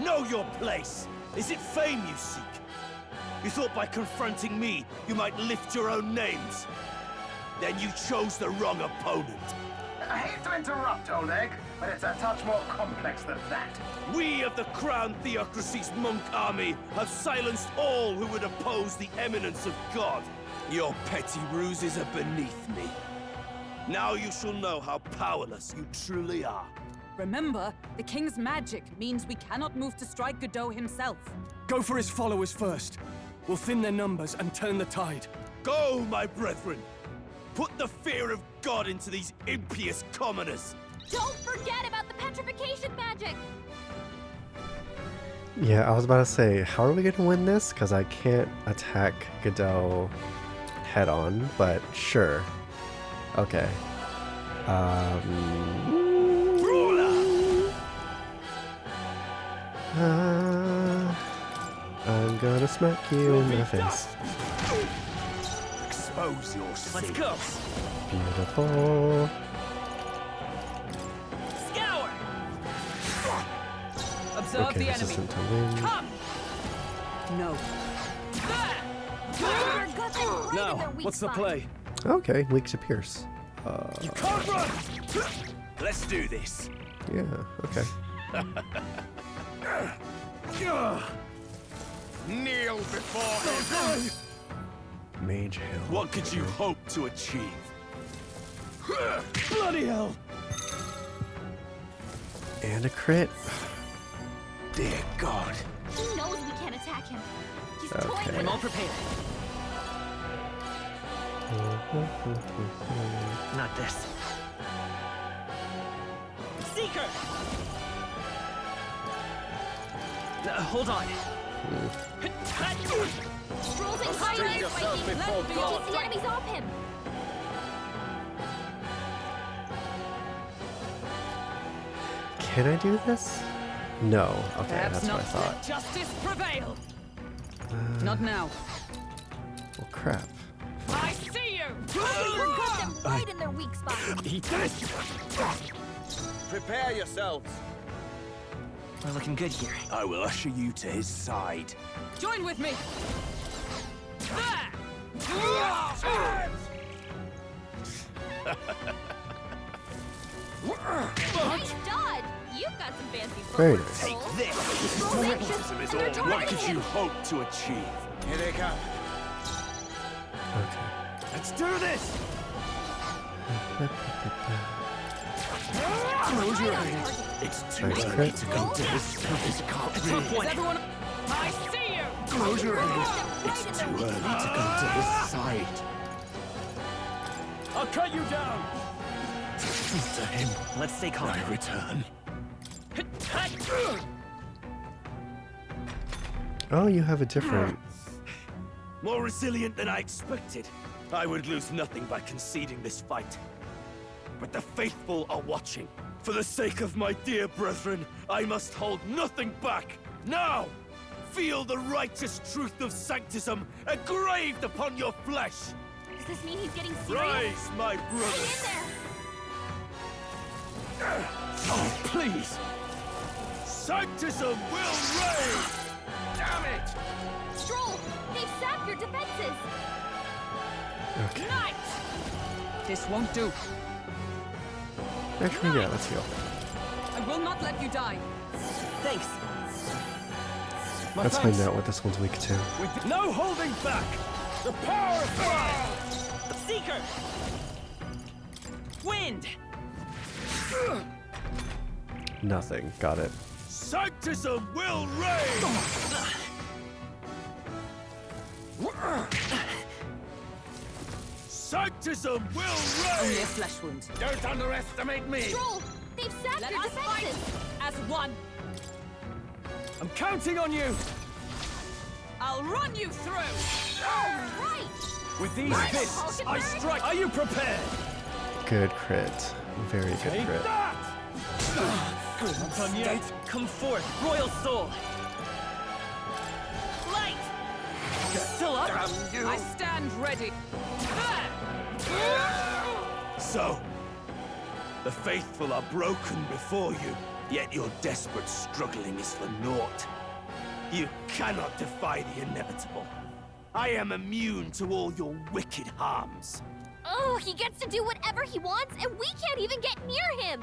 Know your place! Is it fame you seek? You thought by confronting me, you might lift your own names? Then you chose the wrong opponent. I hate to interrupt, old egg, but it's a touch more complex than that. We of the Crown Theocracy's monk army have silenced all who would oppose the eminence of God. Your petty ruses are beneath me. Now you shall know how powerless you truly are. Remember, the king's magic means we cannot move to strike Godot himself. Go for his followers first. We'll thin their numbers and turn the tide. Go, my brethren! Put the fear of God into these impious commoners! Don't forget about the petrification magic! Yeah, I was about to say, how are we gonna win this? Because I can't attack Godot head on, but sure. Okay. I'm gonna smack you in the face. Expose your sin. Let's go! Beautiful. Scour! Observe Okay, the this enemy. isn't to win. Come! No. Now, what's the play? Okay, weak to pierce. You can't run! Let's do this. Yeah, okay. Kneel before him! Mage Hill. What could you hope to achieve? Bloody hell! And a crit. Dear God. He knows we can't attack him. He's Okay. toying I'm with all us. prepared. Not this. Seeker! Hold on. Strolls and highlights yourself fighting. before God. Keep the enemies off him. Can I do this? No. Okay, Perhaps that's what I not. thought. Let justice prevail. Not now. Well, crap. I see you! We're put them right in their weak spot. Eat this! Prepare yourselves. We're looking good here. I will usher you to his side. Join with me. Nice dodge. You've got some fancy Very footwork, nice. Take Strolls. this! Strolls anxious, and they're What targeting could you him. hope to achieve? Here they come. Okay. Let's do this! Close your eyes. It's too Nice early crit. to go to this can't be. Is everyone... I see you! Close your eyes. It's too early to go to his side. I'll cut you down! To him, Let's stay calm. I return. Oh, you have a different. More resilient than I expected. I would lose nothing by conceding this fight. But the faithful are watching. For the sake of my dear brethren, I must hold nothing back. Now, feel the righteous truth of sanctism engraved upon your flesh. Does this mean he's getting serious? Rise, my brothers. Hang in there. Oh, please. Sanctism will reign. Damn it! Stroll, they've sapped your defenses. Okay. Knight! This won't do. Actually, yeah, let's heal. I will not let you die. Thanks. Let's find out what this one's weak to. With no holding back! The power of fire! Seeker! Wind! Nothing. Got it. Sanctism will reign! Sanctism will Only a reign! flesh wound. Don't underestimate me! Stroll, they've sapped Let your us fight defenses. as one. I'm counting on you! I'll run you through. All right. With these fists, I strike. Are you prepared? Good crit. Very good Take crit. that! Good, not done yet. Come forth, royal soul! Light! Still up? Damn you! I stand ready. So, the faithful are broken before you, yet your desperate struggling is for naught. You cannot defy the inevitable. I am immune to all your wicked harms. Oh, he gets to do whatever he wants, and we can't even get near him.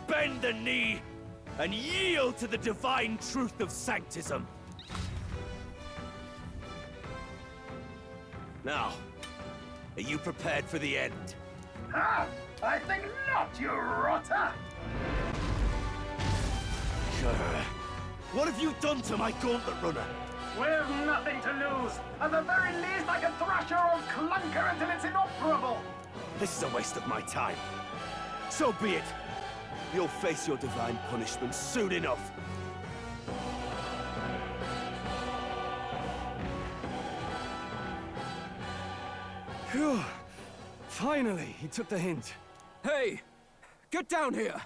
Bend the knee and yield to the divine truth of sanctism. Now, are you prepared for the end? Ha! I think not, you rotter! What have you done to my gauntlet runner? We've nothing to lose. At the very least, I can thrash your old clunker until it's inoperable. This is a waste of my time. So be it. You'll face your divine punishment soon enough. Phew. Finally, he took the hint. Hey, get down here!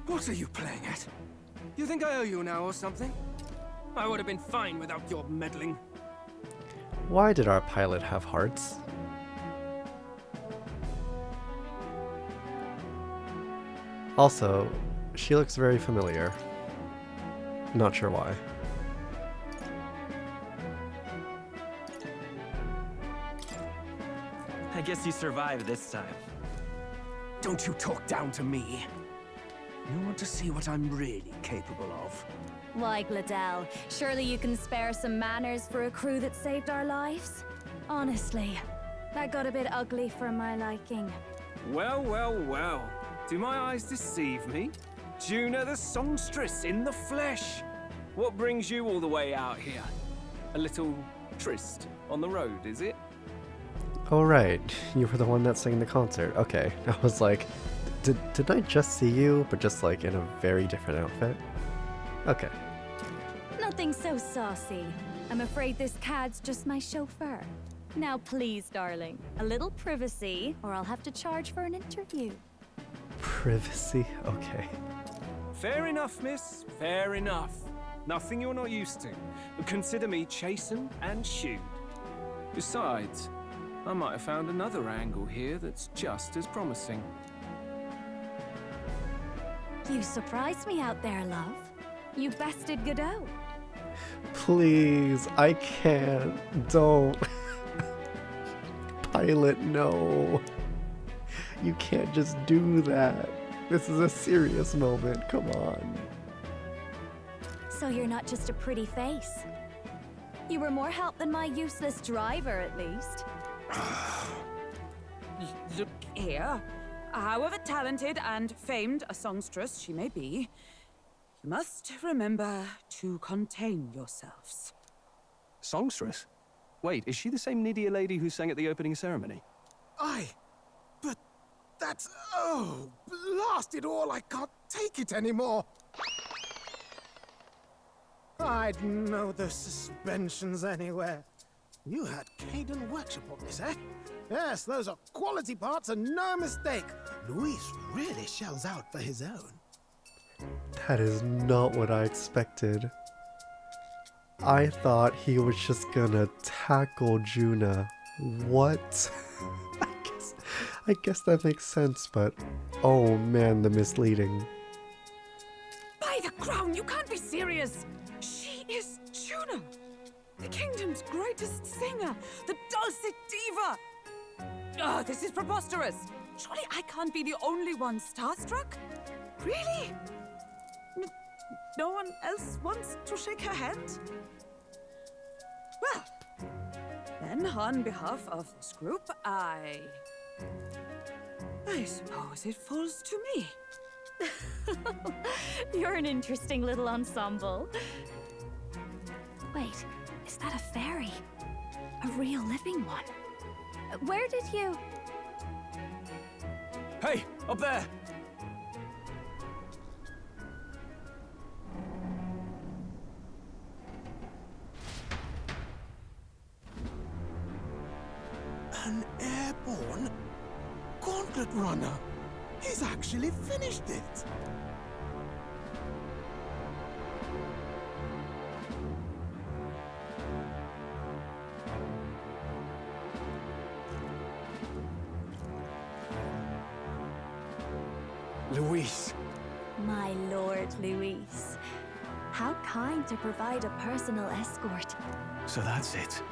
What are you playing at? You think I owe you now or something? I would have been fine without your meddling. Why did our pilot have hearts? Also, she looks very familiar. Not sure why. I guess you survived this time. Don't you talk down to me. You want to see what I'm really capable of? Why, Gladell, surely you can spare some manners for a crew that saved our lives? Honestly, that got a bit ugly for my liking. Well, well, well. Do my eyes deceive me? Juna the songstress in the flesh. What brings you all the way out here? A little tryst on the road, is it? Oh right, you were the one that sang the concert. Okay, I was like, did I just see you, but just like in a very different outfit? Okay. Nothing so saucy. I'm afraid this cad's just my chauffeur. Now please, darling, a little privacy, or I'll have to charge for an interview. Privacy? Okay. Fair enough, miss. Fair enough. Nothing you're not used to. But consider me chastened and shooed. Besides, I might have found another angle here that's just as promising. You surprised me out there, love. You bested Godot. Please, I can't. Don't. Pilot, no. You can't just do that. This is a serious moment. Come on. So you're not just a pretty face. You were more help than my useless driver, at least. Look here. However talented and famed a songstress she may be, you must remember to contain yourselves. Songstress? Wait, is she the same Nidia lady who sang at the opening ceremony? Aye, but that's... oh, blast it all, I can't take it anymore. I'd know those suspensions anywhere. You had Caden workshop on this, eh? Yes, those are quality parts and no mistake. Luis really shells out for his own. That is not what I expected. I thought he was just gonna tackle Juna. What? I guess that makes sense, but oh man, the misleading. By the crown, you can't be serious! She is Juna, the kingdom's greatest singer, the dulcet diva! Oh, this is preposterous! Surely I can't be the only one starstruck? Really? No one else wants to shake her hand? Well, then on behalf of this group, I suppose it falls to me. You're an interesting little ensemble. Wait, is that a fairy? A real living one? Where did you... Hey, up there! An airborne gauntlet runner. He's actually finished it. Luis. My lord Luis. How kind to provide a personal escort. So that's it.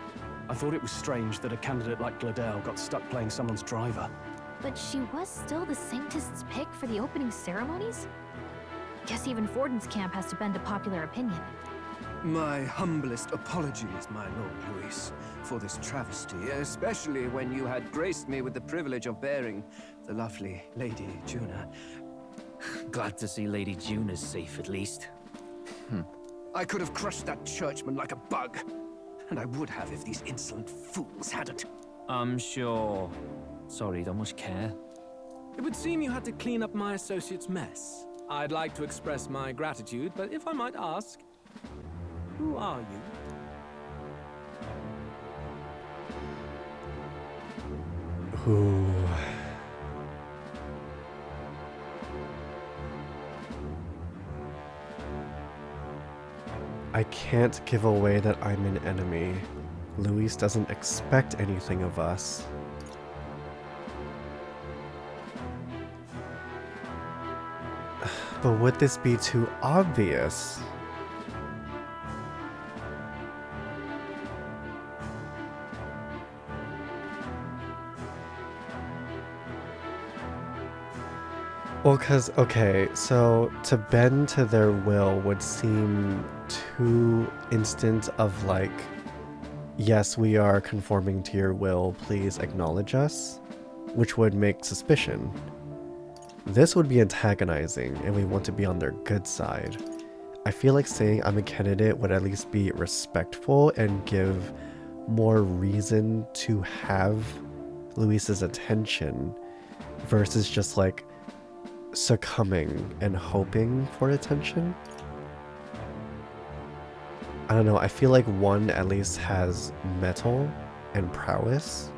I thought it was strange that a candidate like Gladel got stuck playing someone's driver. But she was still the Sanctist's pick for the opening ceremonies? Guess even Forden's camp has to bend to popular opinion. My humblest apologies, my Lord Luis, for this travesty, especially when you had graced me with the privilege of bearing the lovely Lady Juna. Glad to see Lady Juna's safe, at least. I could have crushed that churchman like a bug. And I would have if these insolent fools hadn't. I'm sure. Sorry, don't much care. It would seem you had to clean up my associate's mess. I'd like to express my gratitude, but if I might ask, who are you? Ooh. I can't give away that I'm an enemy. Luis doesn't expect anything of us. But would this be too obvious? Well, because, okay, so to bend to their will would seem too instant of like, yes, we are conforming to your will, please acknowledge us, which would make suspicion. This would be antagonizing, and we want to be on their good side. I feel like saying I'm a candidate would at least be respectful and give more reason to have Luis's attention versus just like succumbing and hoping for attention. I don't know, I feel like one at least has mettle and prowess.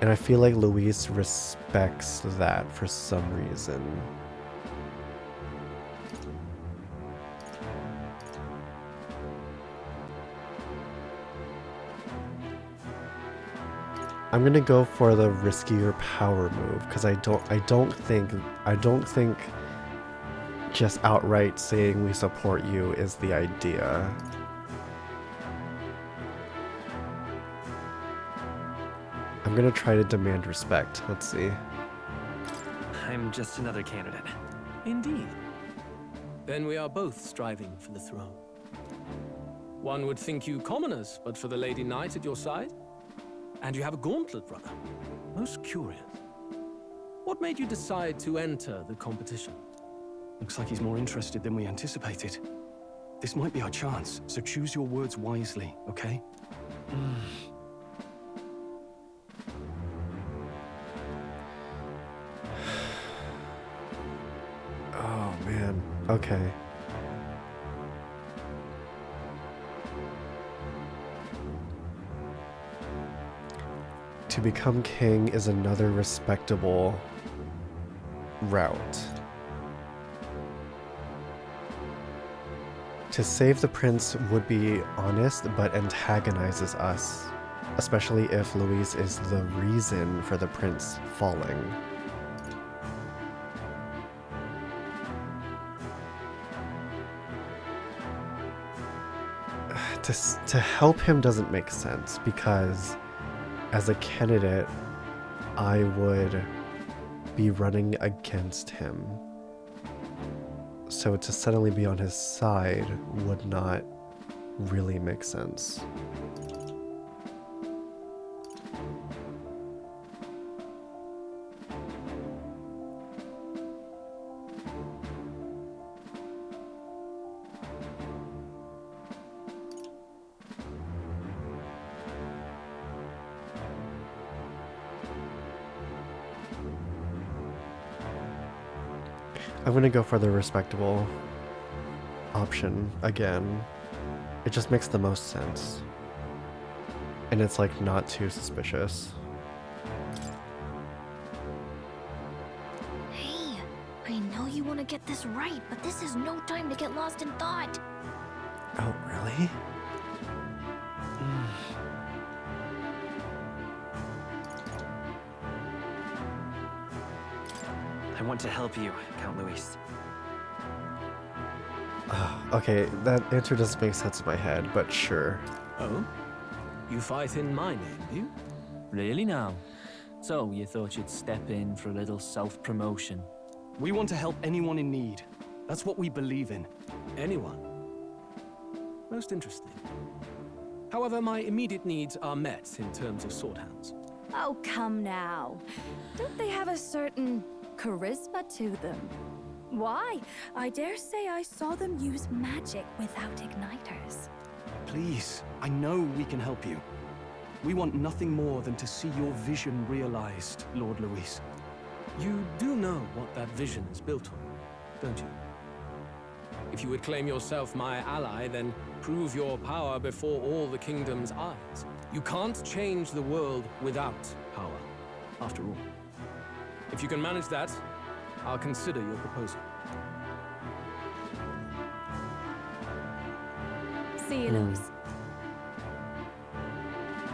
And I feel like Luis respects that for some reason. I'm gonna go for the riskier power move because I don't think just outright saying we support you is the idea. I'm gonna try to demand respect. Let's see. I'm just another candidate. Indeed. Then we are both striving for the throne. One would think you commoners, but for the Lady Knight at your side. And you have a gauntlet runner. Most curious. What made you decide to enter the competition? Looks like he's more interested than we anticipated. This might be our chance, so choose your words wisely, okay? Oh man. Okay. to become king is another respectable route. To save the prince would be honest, but antagonizes us, especially if Louise is the reason for the prince falling. To help him doesn't make sense, because as a candidate, I would be running against him. So to suddenly be on his side would not really make sense. I'm gonna go for the respectable option again. It just makes the most sense. And it's like not too suspicious. Hey, I know you want to get this right, but this is no time to get lost in thought. Oh, really? I want to help you, Count Louis. Okay, that answer doesn't make sense in my head, but sure. Oh? You fight in my name, do you? Really now? So, you thought you'd step in for a little self-promotion? We want to help anyone in need. That's what we believe in. Anyone. Most interesting. However, my immediate needs are met in terms of sword hands. Oh, come now. Don't they have a certain charisma to them? Why? I dare say I saw them use magic without igniters. Please, I know we can help you. We want nothing more than to see your vision realized, Lord Louis. You do know what that vision is built on, don't you? If you would claim yourself my ally, then prove your power before all the kingdom's eyes. You can't change the world without power, after all. If you can manage that, I'll consider your proposal. See you, Louis.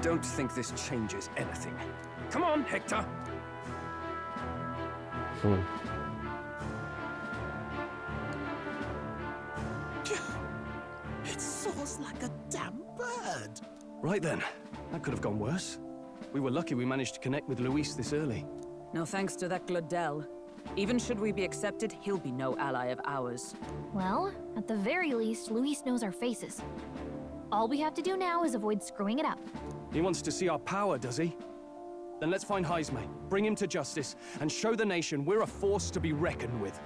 Don't think this changes anything. Come on, Hector! It soars like a damn bird. Right then, that could have gone worse. We were lucky we managed to connect with Louis this early. No thanks to that Glodell. Even should we be accepted, he'll be no ally of ours. Well, at the very least, Luis knows our faces. All we have to do now is avoid screwing it up. He wants to see our power, does he? Then let's find Heisme, bring him to justice, and show the nation we're a force to be reckoned with.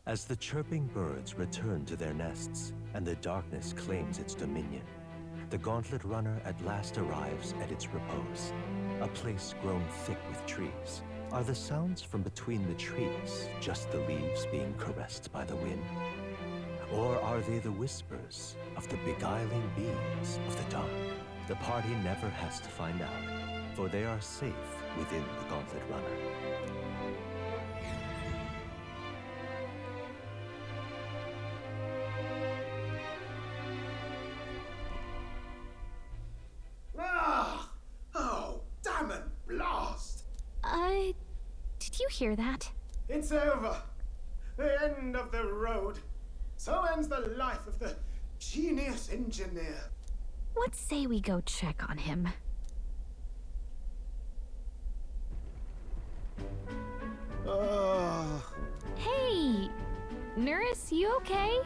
As the chirping birds return to their nests and the darkness claims its dominion, the Gauntlet Runner at last arrives at its repose, a place grown thick with trees. Are the sounds from between the trees just the leaves being caressed by the wind? Or are they the whispers of the beguiling beings of the dark? The party never has to find out, for they are safe within the Gauntlet Runner. Oh, damn it, blast! Did you hear that? It's over. The end of the road. So ends the life of the genius engineer. What say we go check on him? Hey! Nurse, you okay?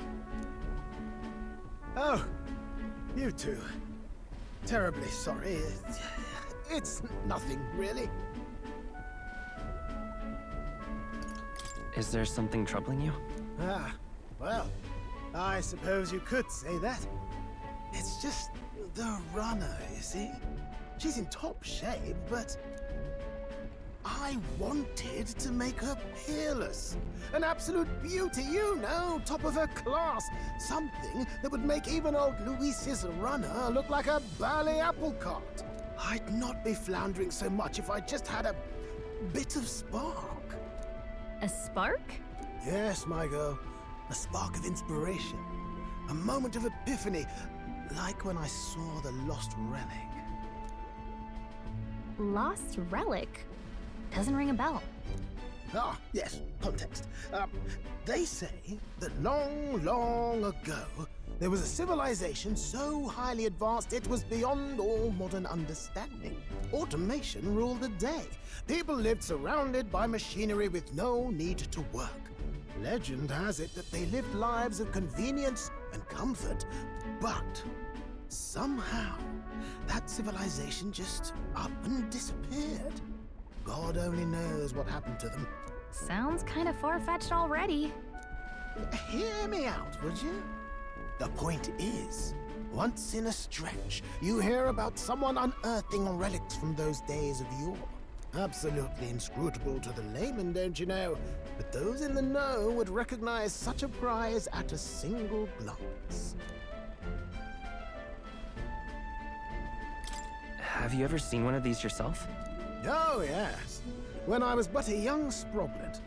Oh, you two. Terribly sorry. It's nothing, really. Is there something troubling you? Ah, well, I suppose you could say that. It's just the runner, you see? She's in top shape, but I wanted to make her peerless. An absolute beauty, you know, top of her class. Something that would make even old Luis's runner look like a bally apple cart. I'd not be floundering so much if I just had a bit of spark. A spark? Yes, my girl. A spark of inspiration. A moment of epiphany, like when I saw the lost relic. Lost relic? Doesn't ring a bell. Ah, yes, context. They say that long, long ago, there was a civilization so highly advanced it was beyond all modern understanding. Automation ruled the day. People lived surrounded by machinery with no need to work. Legend has it that they lived lives of convenience and comfort, but somehow that civilization just up and disappeared. God only knows what happened to them. Sounds kind of far-fetched already. Hear me out, would you? The point is, once in a stretch, you hear about someone unearthing relics from those days of yore. Absolutely inscrutable to the layman, don't you know? But those in the know would recognize such a prize at a single glance. Have you ever seen one of these yourself? Oh, yes. When I was but a young sproglet,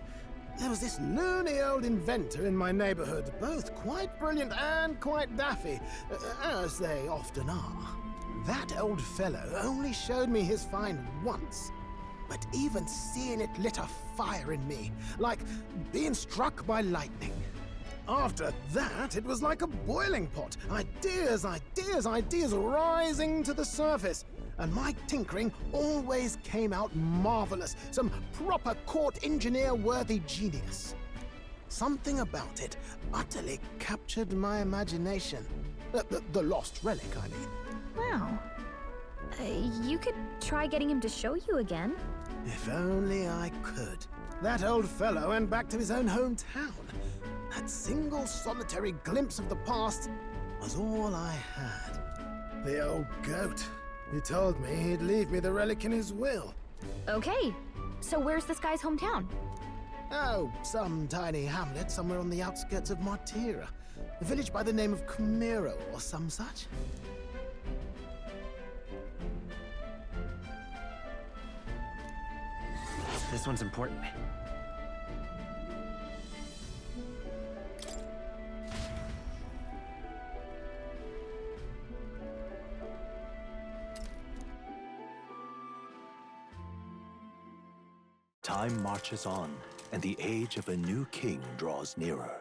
there was this loony old inventor in my neighborhood, both quite brilliant and quite daffy, as they often are. That old fellow only showed me his find once, but even seeing it lit a fire in me, like being struck by lightning. After that, it was like a boiling pot. Ideas, ideas, ideas rising to the surface. And my tinkering always came out marvelous, some proper court engineer-worthy genius. Something about it utterly captured my imagination. The lost relic, I mean. Wow. You could try getting him to show you again. If only I could. That old fellow went back to his own hometown. That single solitary glimpse of the past was all I had. The old goat. He told me he'd leave me the relic in his will. Okay, so where's this guy's hometown? Oh, some tiny hamlet somewhere on the outskirts of Martira. A village by the name of Camiro or some such. This one's important. Time marches on, and the age of a new king draws nearer.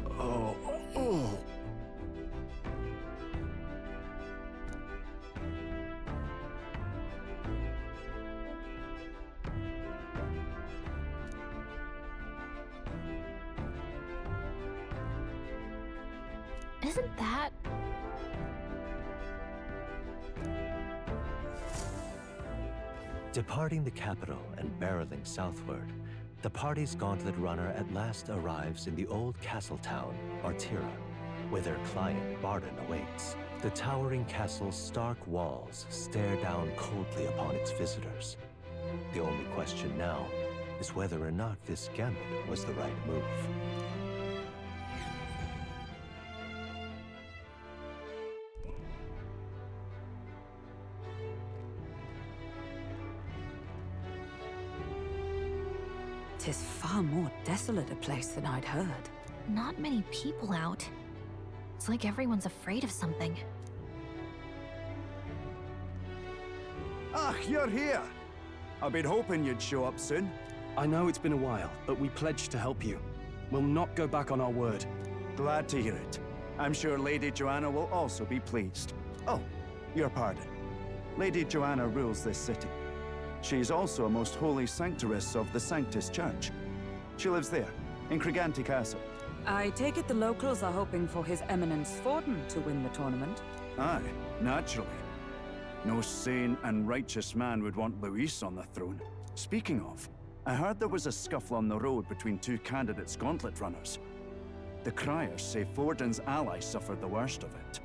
Oh. Isn't that... Departing the capital and barreling southward, the party's gauntlet runner at last arrives in the old castle town, Martira, where their client, Barden, awaits. The towering castle's stark walls stare down coldly upon its visitors. The only question now is whether or not this gambit was the right move. Tis far more desolate a place than I'd heard. Not many people out. It's like everyone's afraid of something. Ah, you're here! I've been hoping you'd show up soon. I know it's been a while, but we pledged to help you. We'll not go back on our word. Glad to hear it. I'm sure Lady Joanna will also be pleased. Oh, your pardon. Lady Joanna rules this city. She's also a most holy sanctoress of the Sanctus Church. She lives there, in Criganti Castle. I take it the locals are hoping for His Eminence Forden to win the tournament? Aye, naturally. No sane and righteous man would want Luis on the throne. Speaking of, I heard there was a scuffle on the road between two candidates gauntlet runners. The criers say Forden's ally suffered the worst of it.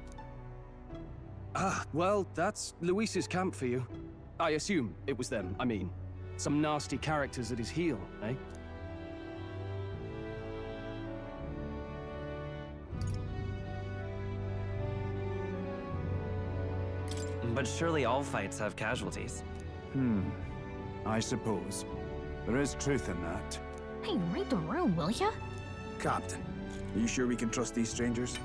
Ah, well, that's Luis's camp for you. I assume it was them, I mean. Some nasty characters at his heel, eh? But surely all fights have casualties. I suppose. There is truth in that. Hey, read the room, will ya? Captain, are you sure we can trust these strangers?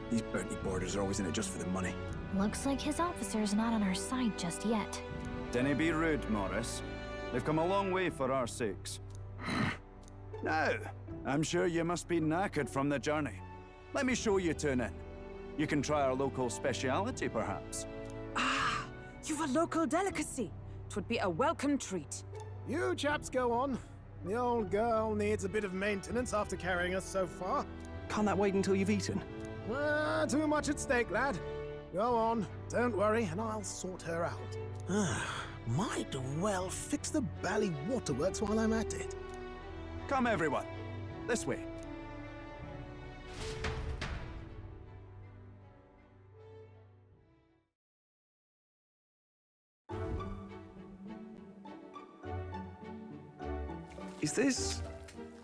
These bounty boarders are always in it just for the money. Looks like his officer's not on our side just yet. Dinna be rude, Morris. They've come a long way for our sakes. Now, I'm sure you must be knackered from the journey. Let me show you to an inn. You can try our local speciality, perhaps. Ah, you've a local delicacy. 'Twould be a welcome treat. You chaps go on. The old girl needs a bit of maintenance after carrying us so far. Can't that wait until you've eaten? Too much at stake, lad. Go on, don't worry, and I'll sort her out. Might well fix the bally waterworks while I'm at it. Come, everyone. This way. Is this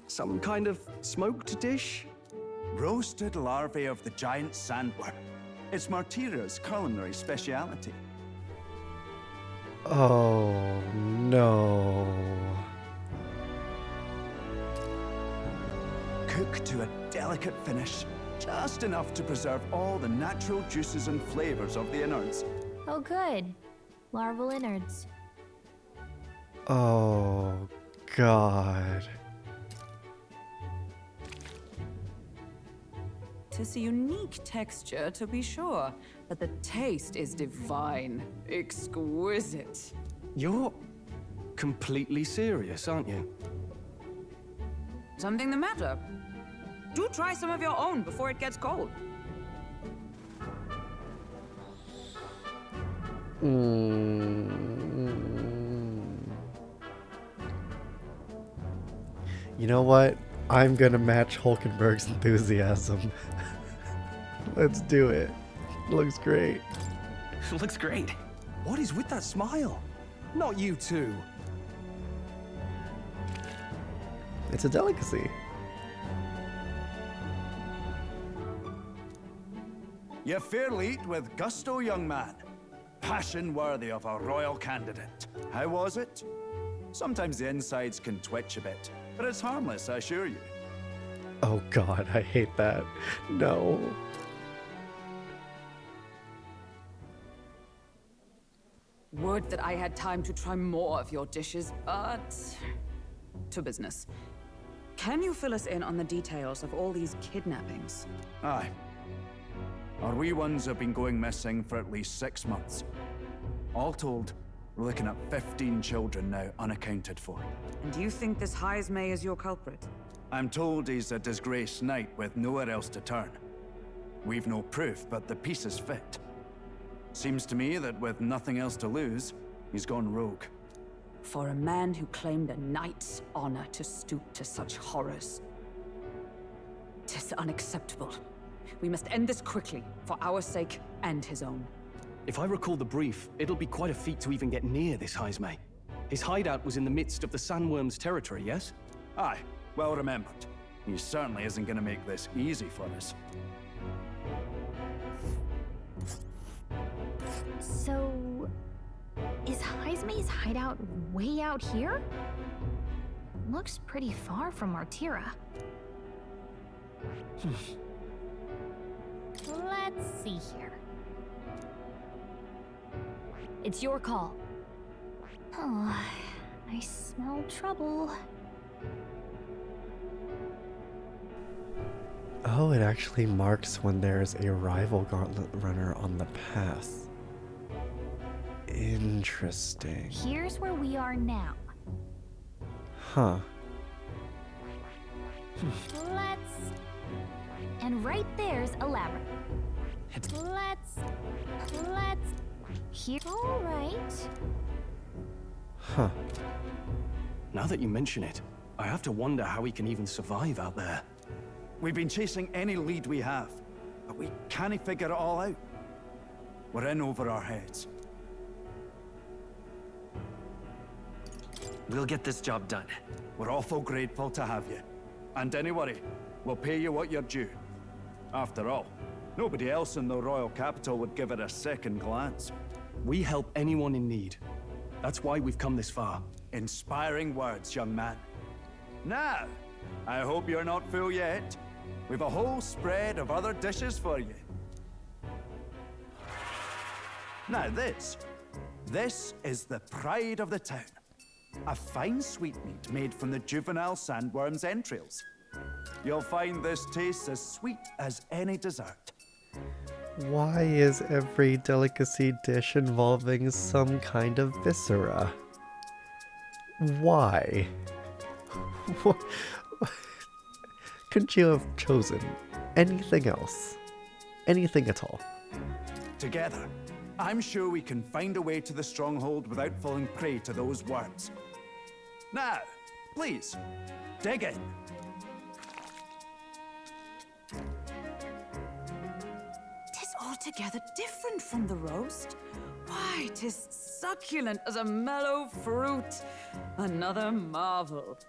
some kind of smoked dish? Roasted larvae of the giant sandworm. It's Martira's culinary speciality. Oh, no. Cooked to a delicate finish, just enough to preserve all the natural juices and flavors of the innards. Oh, good. Larval innards. Oh, God. Tis a unique texture, to be sure, but the taste is divine. Exquisite. You're completely serious, aren't you? Something the matter? Do try some of your own before it gets cold. You know what? I'm gonna match Hulkenberg's enthusiasm. Let's do it. Looks great. Looks great. What is with that smile? Not you too. It's a delicacy. You fairly eat with gusto, young man. Passion worthy of a royal candidate. How was it? Sometimes the insides can twitch a bit, but it's harmless, I assure you. Oh God, I hate that. No. Would that I had time to try more of your dishes, but... to business. Can you fill us in on the details of all these kidnappings? Aye. Our wee ones have been going missing for at least 6 months. All told, we're looking at 15 children now unaccounted for. And do you think this Heismay is your culprit? I'm told he's a disgraced knight with nowhere else to turn. We've no proof, but the pieces fit. Seems to me that with nothing else to lose, he's gone rogue. For a man who claimed a knight's honor to stoop to such horrors. 'Tis unacceptable. We must end this quickly, for our sake and his own. If I recall the brief, it'll be quite a feat to even get near this Heismay. His hideout was in the midst of the Sandworm's territory, yes? Aye, well remembered. He certainly isn't going to make this easy for us. So... is Heismay's hideout way out here? Looks pretty far from Martira. Let's see here. It's your call. Oh, I smell trouble. Oh, it actually marks when there's a rival gauntlet runner on the path. Interesting. Here's where we are now. Huh. Let's... and right there's a labyrinth. Let's... here... Alright. Huh. Now that you mention it, I have to wonder how he can even survive out there. We've been chasing any lead we have, but we can't figure it all out. We're in over our heads. We'll get this job done. We're awful grateful to have you. And don't worry, we'll pay you what you're due. After all, nobody else in the royal capital would give it a second glance. We help anyone in need. That's why we've come this far. Inspiring words, young man. Now, I hope you're not full yet. We've a whole spread of other dishes for you. Now this is the pride of the town. A fine sweetmeat made from the juvenile sandworm's entrails. You'll find this tastes as sweet as any dessert. Why is every delicacy dish involving some kind of viscera? Why? Couldn't you have chosen anything else? Anything at all? Together, I'm sure we can find a way to the stronghold without falling prey to those worms. Now, please, dig in. Tis altogether different from the roast. Why, 'tis succulent as a mellow fruit. Another marvel.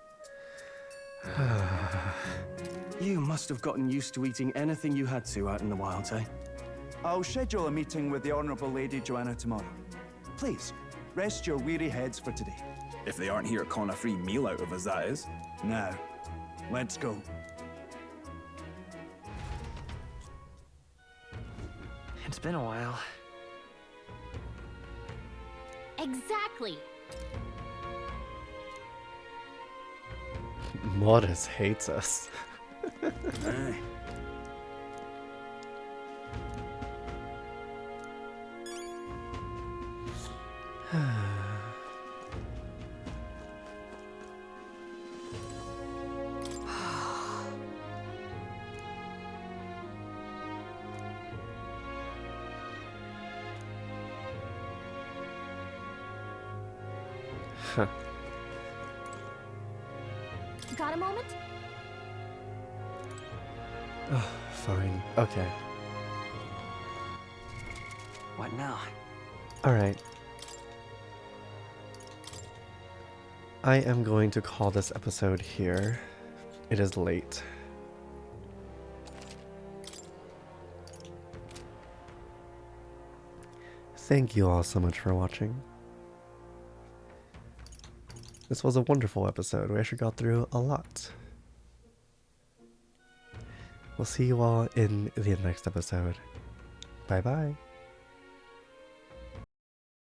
You must have gotten used to eating anything you had to out in the wilds, eh? I'll schedule a meeting with the Honourable Lady Joanna tomorrow. Please, rest your weary heads for today. If they aren't here calling a free meal out of us, that is. Now, let's go. It's been a while. Exactly. Mortis hates us. Got a moment? Oh, fine. Okay. What now? Alright. I am going to call this episode here. It is late. Thank you all so much for watching. This was a wonderful episode. We actually got through a lot. We'll see you all in the next episode. Bye bye.